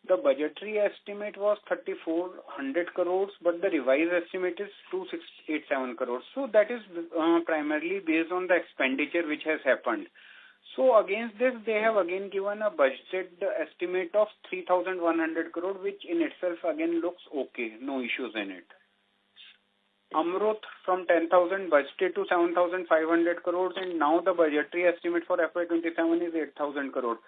The budgetary estimate was 3,400 crores, but the revised estimate is 2,687 crores. So that is primarily based on the expenditure which has happened. So against this, they have again given a budgeted estimate of 3,100 crore, which in itself again looks okay, no issues in it. Amrut from 10,000 budgeted to 7,500 crores, and now the budgetary estimate for FY27 is 8,000 crore.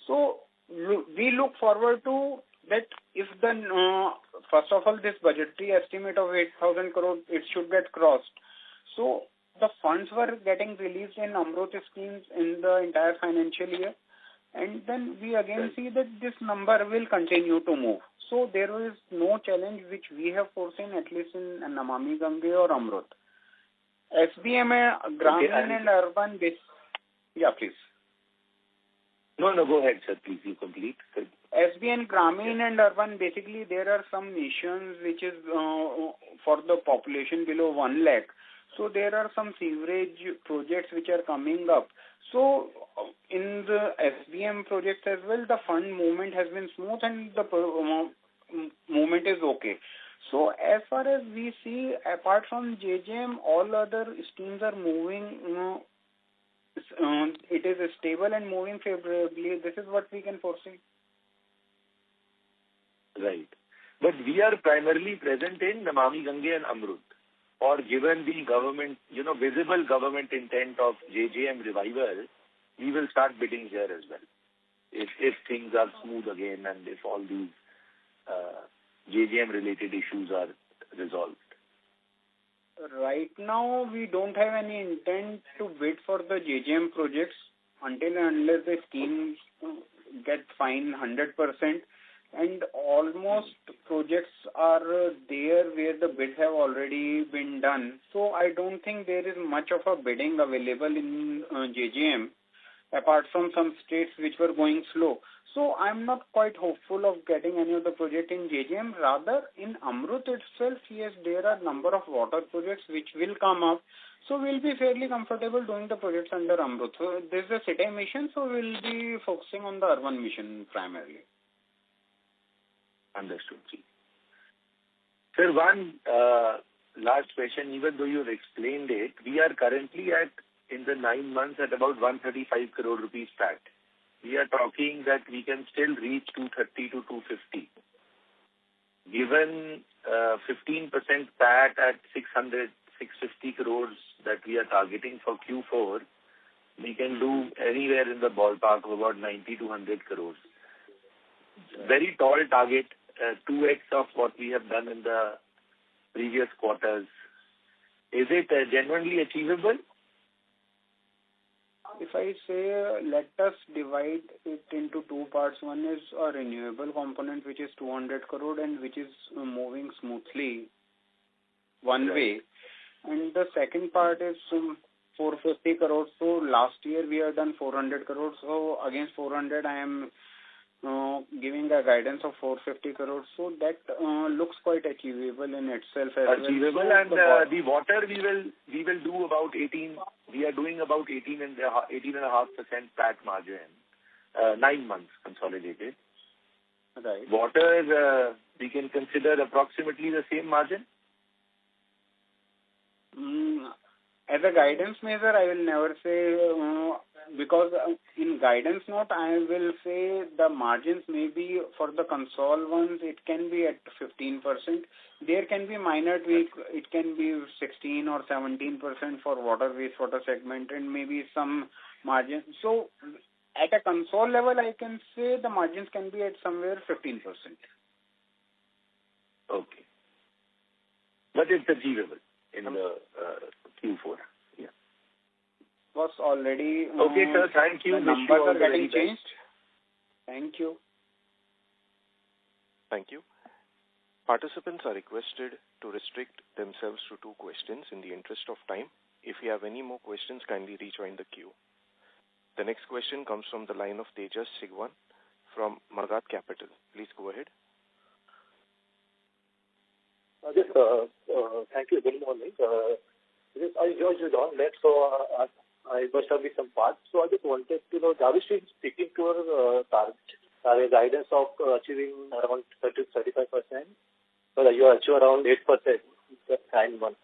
So we look forward to that. If the first of all, this budgetary estimate of 8,000 crore, it should get crossed. So the funds were getting released in Amrut schemes in the entire financial year, and then we again see that this number will continue to move. So there is no challenge which we have foreseen, at least in Namami Gange or Amrut. SBM, Gramin and Urban, yeah, please. No, go ahead, sir. Please, you complete. SBN, Gramin and Urban, basically there are some nations which is for the population below 1 lakh. So there are some sewerage projects which are coming up. So in the SBM projects as well, the fund movement has been smooth and the movement is okay. So as far as we see, apart from JJM, all other schemes are moving, it is stable and moving favorably. This is what we can foresee. Right. But we are primarily present in Namami Gange and Amrut. Or given the government, visible government intent of JJM revival, we will start bidding here as well. If things are smooth again and if all these JJM related issues are resolved. Right now, we don't have any intent to bid for the JJM projects until and unless the schemes get fine 100%. And almost projects are there where the bids have already been done. So I don't think there is much of a bidding available in JJM, apart from some states which were going slow. So I'm not quite hopeful of getting any of the project in JJM. Rather, in Amrut itself, yes, there are number of water projects which will come up. So we'll be fairly comfortable doing the projects under Amrut. So this is a city mission, so we'll be focusing on the urban mission primarily. Understood. Sir, one last question, even though you've explained it, we are currently in the 9 months at about 135 crore rupees PAT. We are talking that we can still reach 230 to 250. Given 15% PAT at 650 crores that we are targeting for Q4, we can do anywhere in the ballpark of about 90 to 100 crores. Very tall target, 2x of what we have done in the previous quarters. Is it genuinely achievable? If I say, let us divide it into two parts. One is a renewable component, which is 200 crore and which is moving smoothly one way. And the second part is 450 crores. So last year we have done 400 crores. So against 400, I am giving a guidance of 450 crores. So that looks quite achievable in itself as achievable, well. And the water we will do about 18. We are doing about 18.5% PAT margin, 9 months consolidated. Right. Water we can consider approximately the same margin. As a guidance measure, I will never say, because in guidance note, I will say the margins may be for the console ones, it can be at 15%. There can be minor tweak, it can be 16 or 17% for water wastewater segment and maybe some margin. So at a console level, I can say the margins can be at somewhere 15%. Okay. But it's achievable in the Q4. Yeah. Was already. Okay, sir. Thank you. The numbers are getting changed. Thank you. Thank you. Participants are requested to restrict themselves to 2 questions in the interest of time. If you have any more questions, kindly rejoin the queue. The next question comes from the line of Tejas Sigwan from Magat Capital. Please go ahead. Thank you. Good morning. I joined you on that, so I must have missed some parts. So I just wanted to know, are we still sticking to our target guidance of achieving around 30-35%? So you achieve around 8% in just 9 months.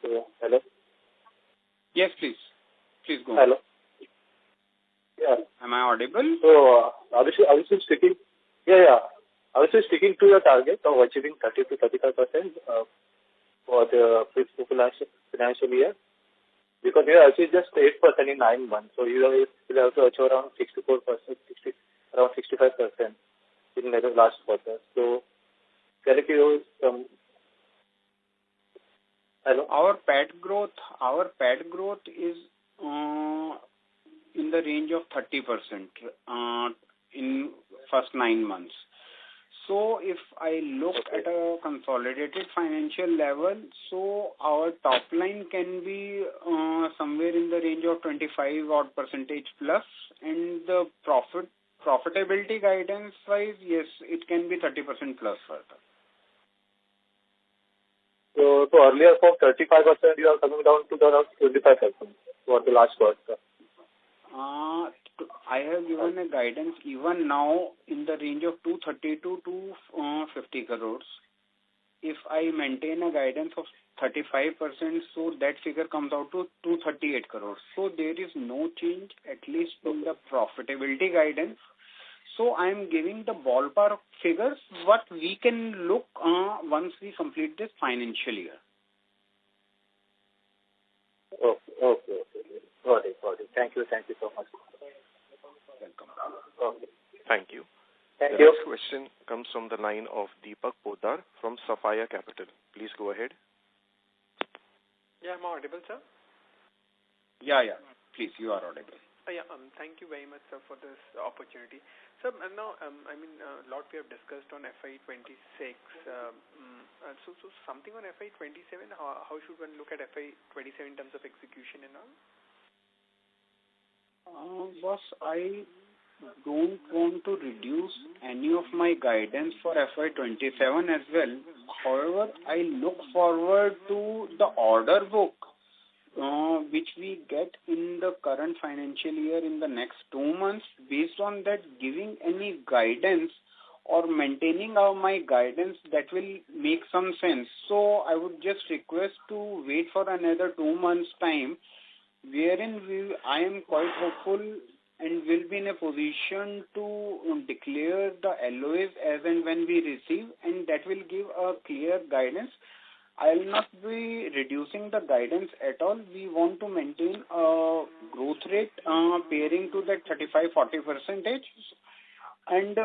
So, hello? Yes, please. Please go on. Hello? Yeah. Am I audible? So are we still sticking? Yeah. Are we still sticking to your target of achieving 30-35% for the financial year? Because you have achieved just 8% in 9 months. So you will have to achieve around 64%, around 65% in the last quarter. So can you give some... Hello? Our PAT growth is in the range of 30% in first 9 months. So if I look at a consolidated financial level, so our top line can be somewhere in the range of 25% plus, and the profitability guidance wise, yes, it can be 30% plus further. So earlier from 35%, you are coming down to around 25% for the last quarter. I have given a guidance even now in the range of 230 to 250 crores. If I maintain a guidance of 35%, so that figure comes out to 238 crores. So there is no change, at least in the profitability guidance. So I am giving the ballpark figures what we can look once we complete this financial year. Okay. Got it. Thank you so much. Welcome. Okay. Thank you. The next question comes from the line of Deepak Poddar from Sapphire Capital. Please go ahead. Yeah, am I audible, sir? Yeah. Please, you are audible. Thank you very much, sir, for this opportunity. Sir, now, a lot we have discussed on FY26. So something on FY27, how should one look at FY27 in terms of execution and all? Boss, I don't want to reduce any of my guidance for FY27 as well. However, I look forward to the order book which we get in the current financial year in the next 2 months. Based on that, giving any guidance or maintaining my guidance, that will make some sense. So I would just request to wait for another 2 months' time, wherein I am quite hopeful and will be in a position to declare the LOAs as and when we receive, and that will give a clear guidance. I will not be reducing the guidance at all. We want to maintain a growth rate pairing to that 35-40%, and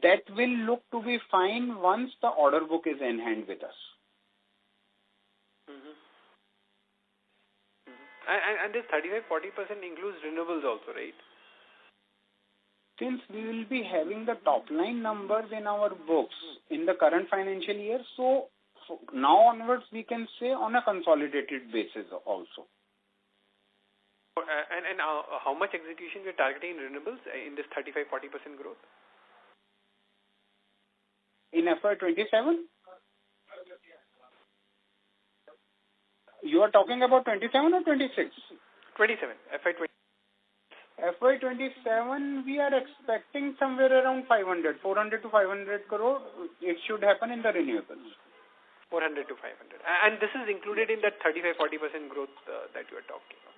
that will look to be fine once the order book is in hand with us. And this 35-40% includes renewables also, right? Since we will be having the top line numbers in our books in the current financial year, so now onwards we can say on a consolidated basis also. And how much execution we are targeting in renewables in this 35-40% growth? In FY27? You are talking about 27 or 26? 27, FY20. FY27, we are expecting somewhere around 400 to 500 crore. It should happen in the renewables. 400 to 500. And this is included in that 35-40% growth that you are talking about.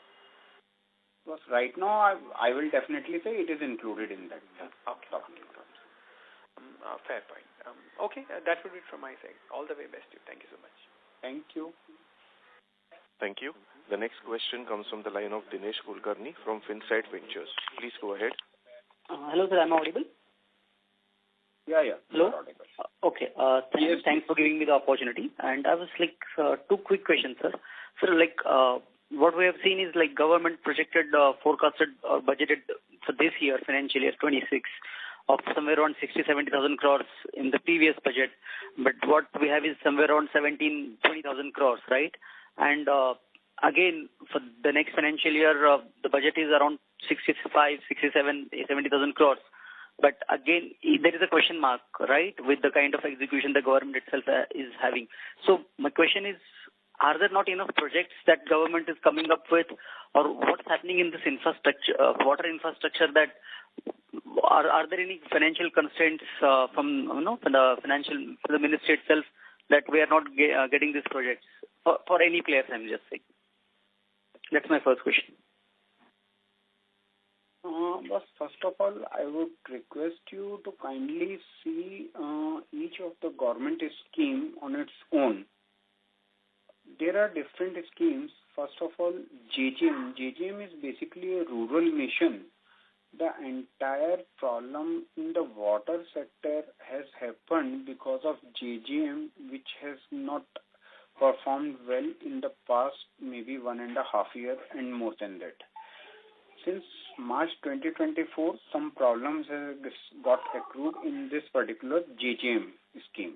Because right now, I will definitely say it is included in that. Okay. Fair point. Okay, that would be it from my side. All the way best to you. Thank you so much. Thank you. Thank you. The next question comes from the line of Dinesh Kulkarni from Finsight Ventures. Please go ahead. Hello, sir. Am I audible? Yeah. Hello? Okay. Thanks for giving me the opportunity. And I was two quick questions, sir. Sir, what we have seen is government projected, forecasted or budgeted for this year, financial year 26, of somewhere around 60,000-70,000 crores in the previous budget. But what we have is somewhere around 17,000-20,000 crores, right? And again, for the next financial year, the budget is around 70,000 crores. But again, there is a question mark, right, with the kind of execution the government itself is having. So my question is, are there not enough projects that government is coming up with, or what's happening in this infrastructure, water infrastructure, that are there any financial constraints from the ministry itself that we are not getting these projects for any players? I'm just saying. That's my first question. First of all, I would request you to kindly see each of the government scheme on its own. There are different schemes. First of all, JJM. JJM is basically a rural mission. The entire problem in the water sector has happened because of JJM, which has not performed well in the past maybe 1.5 years and more than that. Since March 2024, some problems have got accrued in this particular JJM scheme.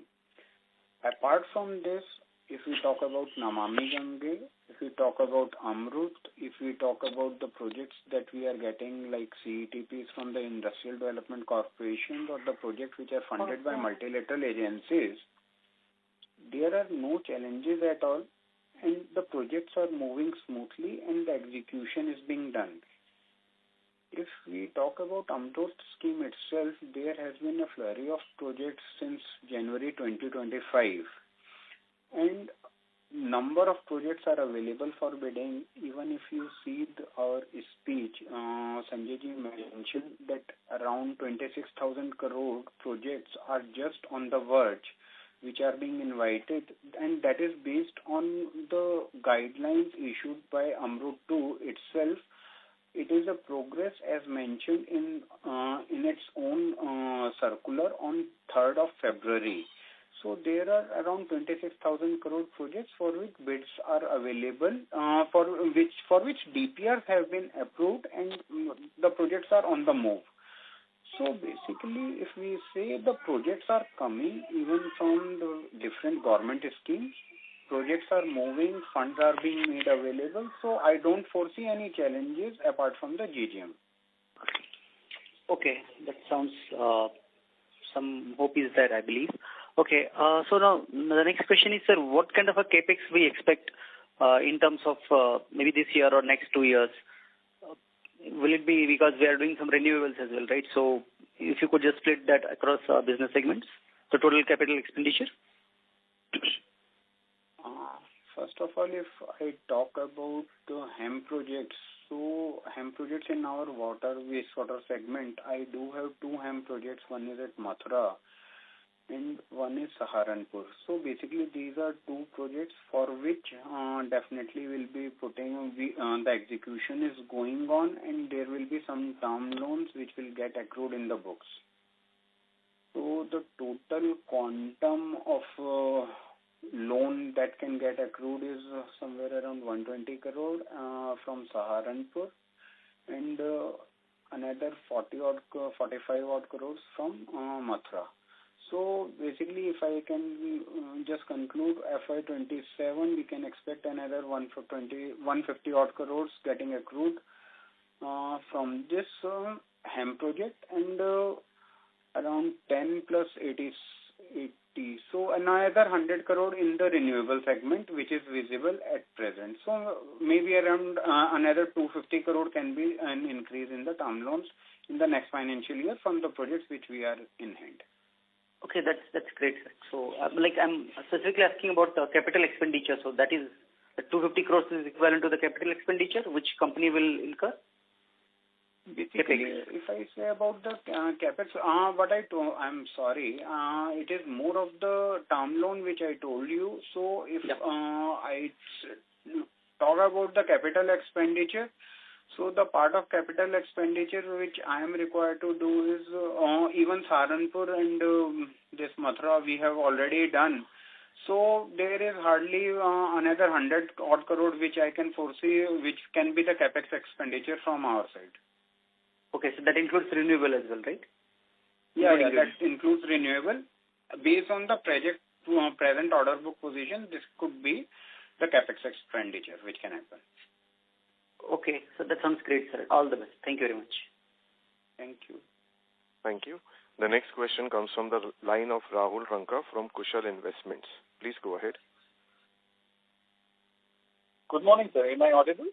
Apart from this, if we talk about Namami Gange, if we talk about Amrut, if we talk about the projects that we are getting like CETPs from the Industrial Development Corporation, or the projects which are funded by multilateral agencies, there are no challenges at all, and the projects are moving smoothly and the execution is being done. If we talk about Amrut scheme itself, there has been a flurry of projects since January 2025. And number of projects are available for bidding. Even if you see our speech, Sanjay ji mentioned that around 26,000 crore projects are just on the verge, which are being invited, and that is based on the guidelines issued by Amrut 2 itself. It is a progress as mentioned in its own circular on 3rd of February. So there are around 26,000 crore projects for which bids are available, for which DPRs have been approved, and the projects are on the move. So basically, if we say the projects are coming even from the different government schemes, projects are moving, funds are being made available, so I don't foresee any challenges apart from the GGM. Okay, that sounds, some hope is there, I believe. Okay, so now the next question is, sir, what kind of a capex we expect in terms of maybe this year or next 2 years? Will it be, because we are doing some renewables as well, right? So if you could just split that across business segments, the total capital expenditure. First of all, if I talk about the HEM projects, so HEM projects in our wastewater segment, I do have 2 HEM projects. One is at Mathura and one is Saharanpur. So basically these are 2 projects for which definitely will be putting, the execution is going on, and there will be some term loans which will get accrued in the books. So the total quantum of loan that can get accrued is somewhere around 120 crore from Saharanpur, and another 45 odd crores from Mathura. So basically, if I can just conclude FY27, we can expect another 150 odd crores getting accrued from this HEM project, and around 10 plus 80. So another 100 crore in the renewable segment, which is visible at present. So maybe around another 250 crore can be an increase in the term loans in the next financial year from the projects which we are in hand. Okay, that's great. So I'm specifically asking about the capital expenditure. So that is the 250 crores is equivalent to the capital expenditure which company will incur? Basically, if I say about the capex, I'm sorry, it is more of the term loan which I told you. So if I talk about the capital expenditure, so the part of capital expenditure which I am required to do is even Saharanpur and this Mathura we have already done. So there is hardly another 100 odd crore which I can foresee, which can be the capex expenditure from our side. Okay, so that includes renewable as well, right? Yeah, that includes renewable. Based on the project present order book position, this could be the capex expenditure which can happen. Okay, so that sounds great, sir. All the best. Thank you very much. Thank you. Thank you. The next question comes from the line of Rahul Ranka from Kushal Investments. Please go ahead. Good morning, sir. Am I audible?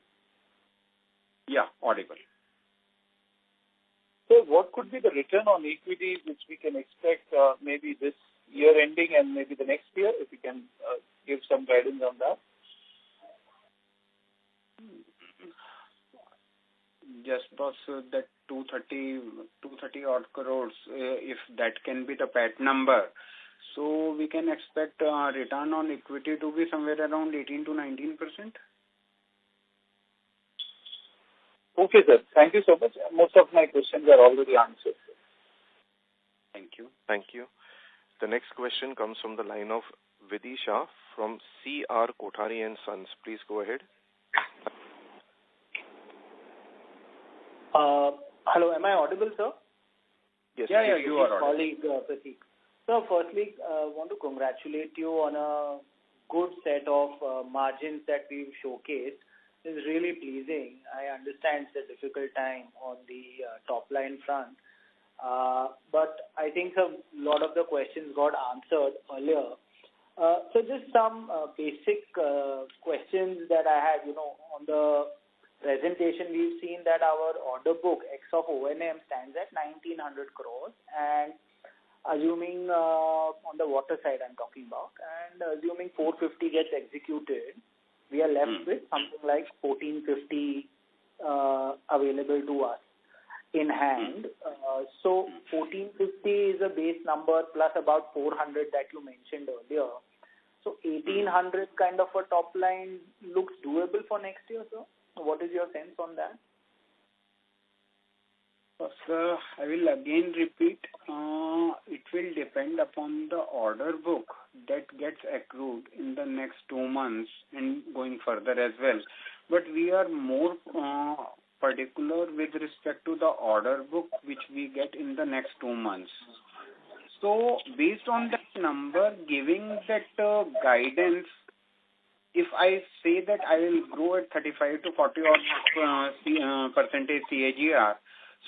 Yeah, audible. So what could be the return on equity which we can expect maybe this year ending and maybe the next year, if you can give some guidance on that? Just that 230 odd crores, if that can be the PAT number. So we can expect return on equity to be somewhere around 18 to 19%. Okay, sir. Thank you so much. Most of my questions are already answered. Thank you. Thank you. The next question comes from the line of Vidisha from C.R. Kothari and Sons. Please go ahead. Hello, am I audible, sir? Yes. Yeah, you are audible. Colleague Prateek. So firstly, I want to congratulate you on a good set of margins that we've showcased. It's really pleasing. I understand it's a difficult time on the top line front. But I think a lot of the questions got answered earlier. So just some basic questions that I had, on the presentation, we've seen that our order book, X of O&M, stands at 1,900 crores. And assuming on the water side I'm talking about, and assuming 450 gets executed, we are left with something like 1,450 available to us in hand. So 1,450 is a base number plus about 400 that you mentioned earlier. So 1,800 kind of a top line looks doable for next year, sir? What is your sense on that? Sir, I will again repeat. It will depend upon the order book that gets accrued in the next 2 months and going further as well. But we are more particular with respect to the order book which we get in the next 2 months. So based on that number, giving that guidance, if I say that I will grow at 35 to 40 odd percentage CAGR,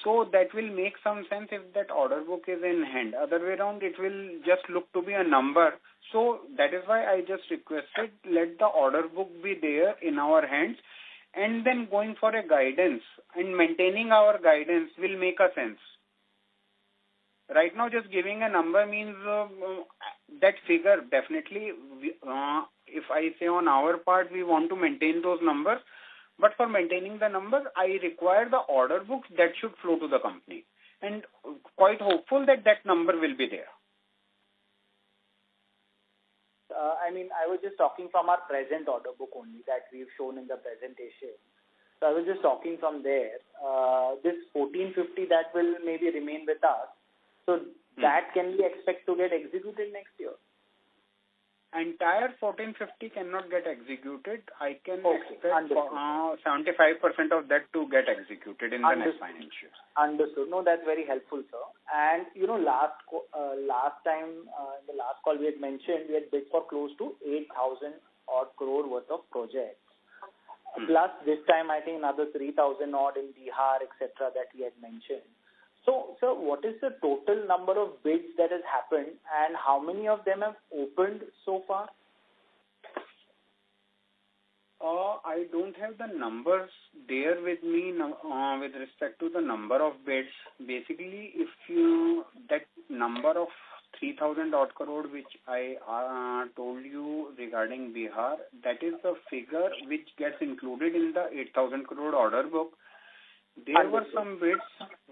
so that will make some sense if that order book is in hand. Other way around, it will just look to be a number. So that is why I just requested, let the order book be there in our hands, and then going for a guidance and maintaining our guidance will make a sense. Right now, just giving a number means that figure definitely, if I say on our part, we want to maintain those numbers. But for maintaining the number, I require the order book that should flow to the company. And quite hopeful that that number will be there. I was just talking from our present order book only that we've shown in the presentation. So I was just talking from there. This 1,450 that will maybe remain with us. So that can we expect to get executed next year? entire 1450 cannot get executed. I can expect 75% of that to get executed in the next financial. Understood. No, that's very helpful, sir. And last time in the last call we had mentioned we had bid for close to 8,000 odd crore worth of projects. Plus this time I think another 3,000 odd in Bihar, etc. that we had mentioned. So, sir, what is the total number of bids that has happened and how many of them have opened so far? I don't have the numbers there with me with respect to the number of bids. Basically, if that number of 3,000 odd crore which I told you regarding Bihar, that is the figure which gets included in the 8,000 crore order book. There were some bids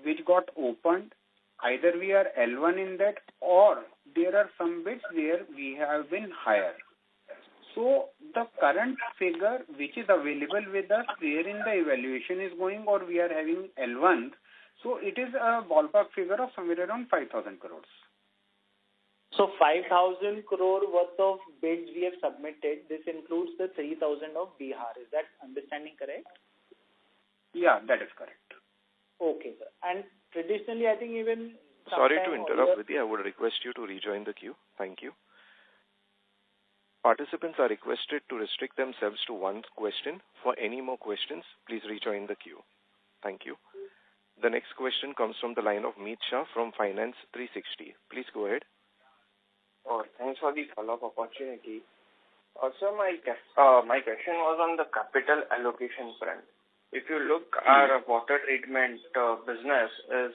which got opened. Either we are L1 in that or there are some bids where we have been higher. So the current figure which is available with us wherein the evaluation is going or we are having L1, so it is a ballpark figure of somewhere around 5,000 crores. So 5,000 crore worth of bids we have submitted. This includes the 3,000 of Bihar. Is that understanding correct? Yeah, that is correct. Okay, sir. And traditionally, I think even... Sorry to interrupt, Vidhi. I would request you to rejoin the queue. Thank you. Participants are requested to restrict themselves to one question. For any more questions, please rejoin the queue. Thank you. The next question comes from the line of Meet Shah from Finance 360. Please go ahead. Thanks for the follow-up opportunity. Sir, my question was on the capital allocation front. If you look, our water treatment business is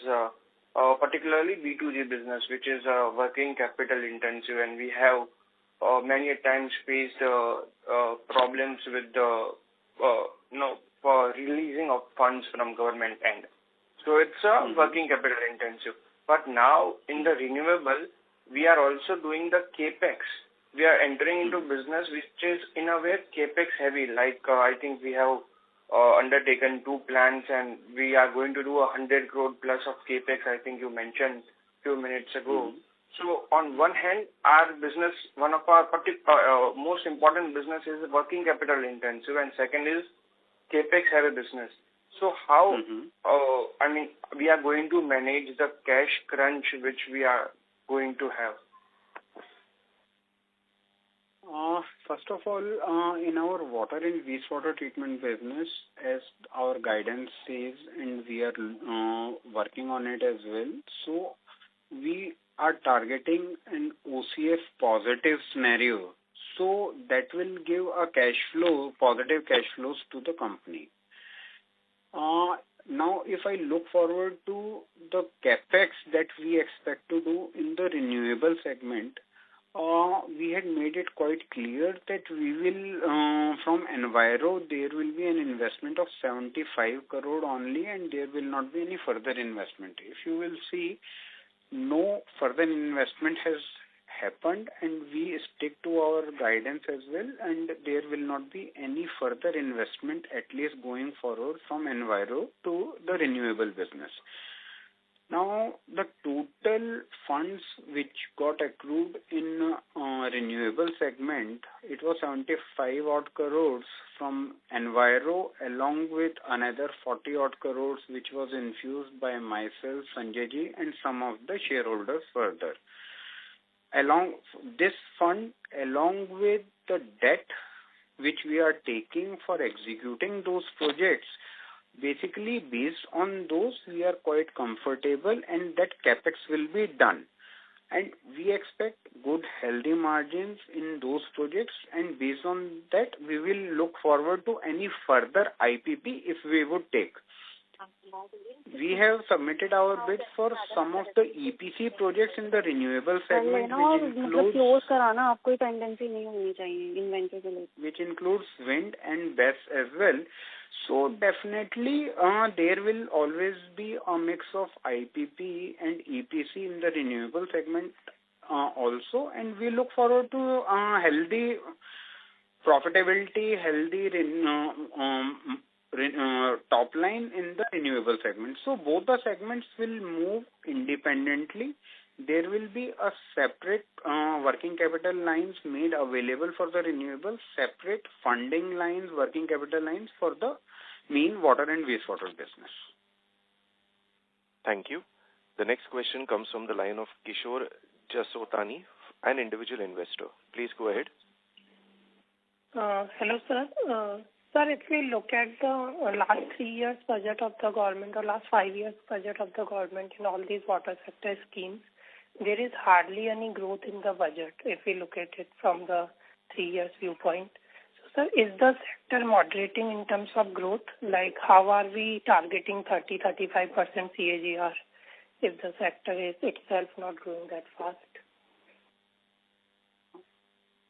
particularly B2G business, which is working capital intensive, and we have many times faced problems with the for releasing of funds from government end. So it's working capital intensive. But now in the renewable, we are also doing the capex. We are entering into business which is in a way capex heavy. Like I think we have undertaken 2 plants and we are going to do 100 crore plus of capex. I think you mentioned a few minutes ago. So on one hand, our business, one of our most important business is working capital intensive, and second is capex heavy business. So how, we are going to manage the cash crunch which we are going to have? First of all, in our water and wastewater treatment business, as our guidance says, and we are working on it as well, so we are targeting an OCF positive scenario. So that will give a positive cash flows to the company. Now, if I look forward to the capex that we expect to do in the renewable segment, we had made it quite clear that we will, from Enviro, there will be an investment of 75 crore only, and there will not be any further investment. If you will see, no further investment has happened, and we stick to our guidance as well, and there will not be any further investment, at least going forward, from Enviro to the renewable business. Now, the total funds which got accrued in renewable segment, it was 75 odd crores from Enviro, along with another 40 odd crores which was infused by myself, Sanjay ji, and some of the shareholders further. Along this fund, along with the debt which we are taking for executing those projects, basically based on those we are quite comfortable, and that capex will be done. And we expect good healthy margins in those projects, and based on that we will look forward to any further IPP if we would take. We have submitted our bids for some of the EPC projects in the renewable segment, which includes wind and BESS as well. So definitely there will always be a mix of IPP and EPC in the renewable segment also, and we look forward to healthy profitability, healthy top line in the renewable segment. So both the segments will move independently. there will be a separate working capital lines made available for the renewables, separate funding lines, working capital lines for the main water and wastewater business. Thank you. The next question comes from the line of Kishore Jasotani, an individual investor. Please go ahead. Hello, sir. Sir, if we look at the last 3 years budget of the government or last 5 years budget of the government in all these water sector schemes, there is hardly any growth in the budget if we look at it from the 3 years viewpoint. So, sir, is the sector moderating in terms of growth? Like, how are we targeting 30-35% CAGR if the sector is itself not growing that fast?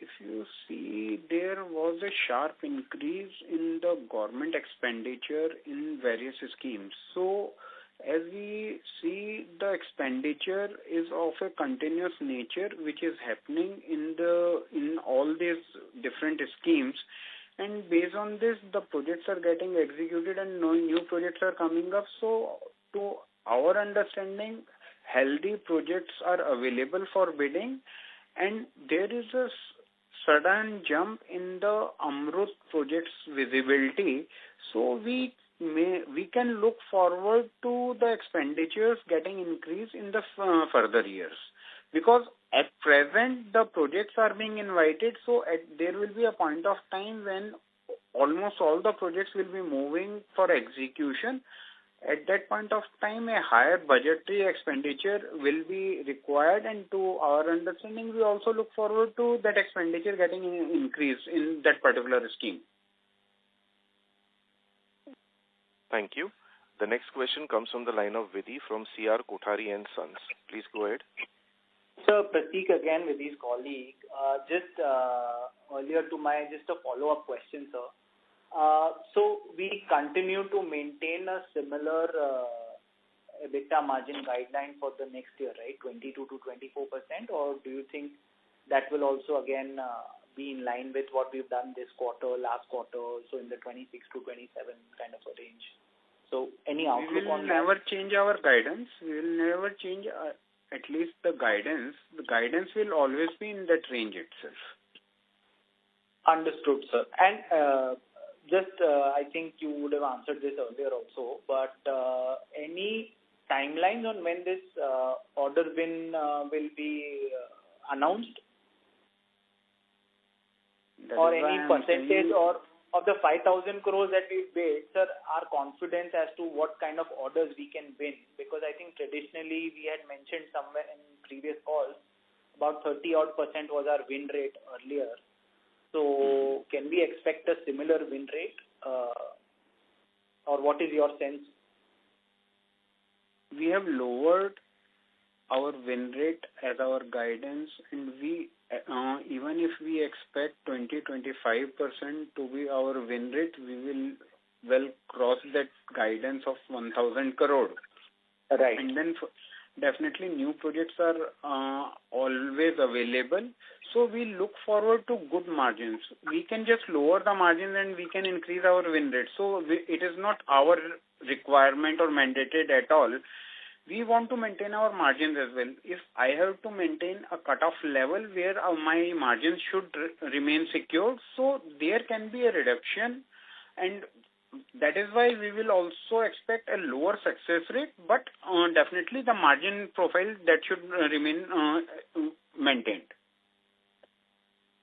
If you see, there was a sharp increase in the government expenditure in various schemes. So, as we see, the expenditure is of a continuous nature, which is happening in all these different schemes. And based on this, the projects are getting executed and no new projects are coming up. So, to our understanding, healthy projects are available for bidding, and there is a sudden jump in the Amrut project's visibility, so we can look forward to the expenditures getting increased in the further years, because at present the projects are being invited, so there will be a point of time when almost all the projects will be moving for execution. At that point of time, a higher budgetary expenditure will be required, and to our understanding, we also look forward to that expenditure getting increased in that particular scheme. Thank you. The next question comes from the line of Vidhi from CR Kothari and Sons. Please go ahead. Sir, Prateek again with his colleague. Earlier to just a follow-up question, sir. So we continue to maintain a similar EBITDA margin guideline for the next year, right? 22 to 24%, or do you think that will also again be in line with what we've done this quarter, last quarter, so in the 26 to 27 kind of a range? So any outlook on that? We will never change our guidance. We will never change at least the guidance. The guidance will always be in that range itself. Understood, sir. And I think you would have answered this earlier also, but any timelines on when this order win will be announced? Or any percentage or of the 5,000 crores that we've bid, sir, our confidence as to what kind of orders we can win? Because I think traditionally we had mentioned somewhere in previous calls about 30-odd% was our win rate earlier. So can we expect a similar win rate, or what is your sense? We have lowered our win rate as our guidance, and we even if we expect 20-25% to be our win rate, we will well cross that guidance of 1,000 crore. Right. And then definitely new projects are always available. So we look forward to good margins. We can just lower the margins and we can increase our win rate. So it is not our requirement or mandated at all. We want to maintain our margins as well. If I have to maintain a cutoff level where my margins should remain secured, so there can be a reduction, and that is why we will also expect a lower success rate, but definitely the margin profile that should remain maintained.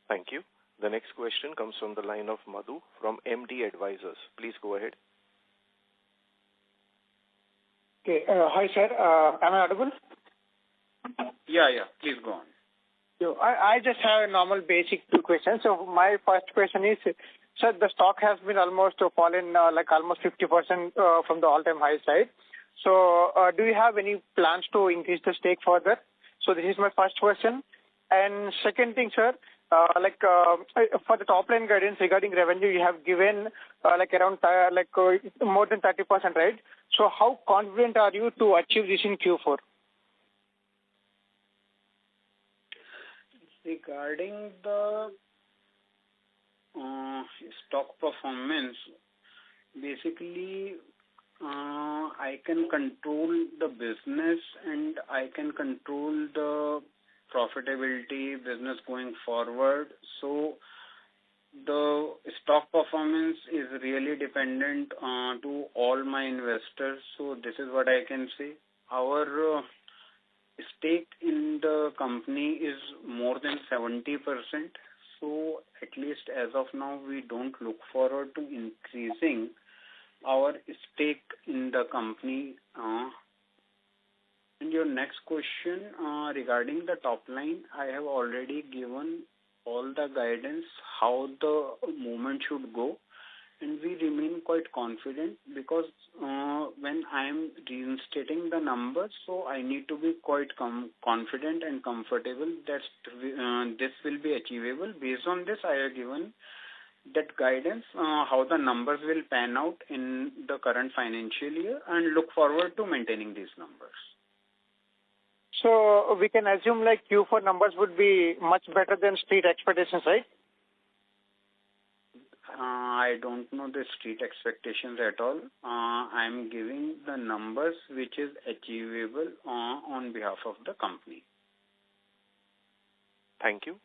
Thank you. The next question comes from the line of Madhu from MD Advisors. Please go ahead. Okay. Hi, sir. Am I audible? Yeah. Please go on. So I just have a normal basic two questions. So my first question is, sir, the stock has been almost fallen almost 50% from the all-time high side. So do you have any plans to increase the stake further? So this is my first question. And second thing, sir, for the top line guidance regarding revenue, you have given around more than 30%, right? So how confident are you to achieve this in Q4? Regarding the stock performance, basically I can control the business and I can control the profitability business going forward. So the stock performance is really dependent to all my investors. So this is what I can say. Our stake in the company is more than 70%. So at least as of now, we don't look forward to increasing our stake in the company. And your next question regarding the top line, I have already given all the guidance how the movement should go, and we remain quite confident because when I am reinstating the numbers, so I need to be quite confident and comfortable that this will be achievable. Based on this, I have given that guidance how the numbers will pan out in the current financial year and look forward to maintaining these numbers. So we can assume like Q4 numbers would be much better than street expectations, right? I don't know the street expectations at all. I'm giving the numbers which is achievable on behalf of the company. Thank you.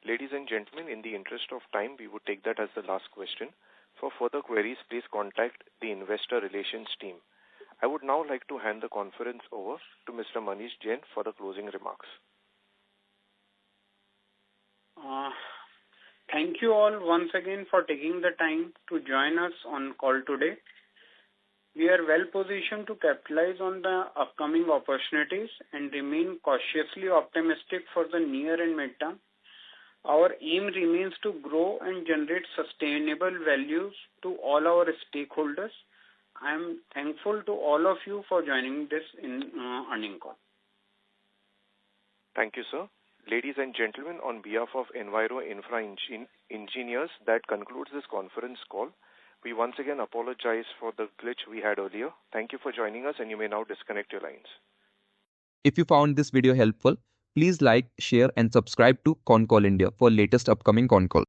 Ladies and gentlemen, in the interest of time, we would take that as the last question. For further queries, please contact the Investor Relations team. I would now like to hand the conference over to Mr. Manish Jain for the closing remarks. Thank you all once again for taking the time to join us on call today. We are well positioned to capitalize on the upcoming opportunities and remain cautiously optimistic for the near and midterm. Our aim remains to grow and generate sustainable values to all our stakeholders. I am thankful to all of you for joining this earnings call. Thank you, sir. Ladies and gentlemen, on behalf of Enviro Infra Engineers, that concludes this conference call. We once again apologize for the glitch we had earlier. Thank you for joining us, and you may now disconnect your lines. If you found this video helpful, please like, share and subscribe to Concall India for latest upcoming Concall.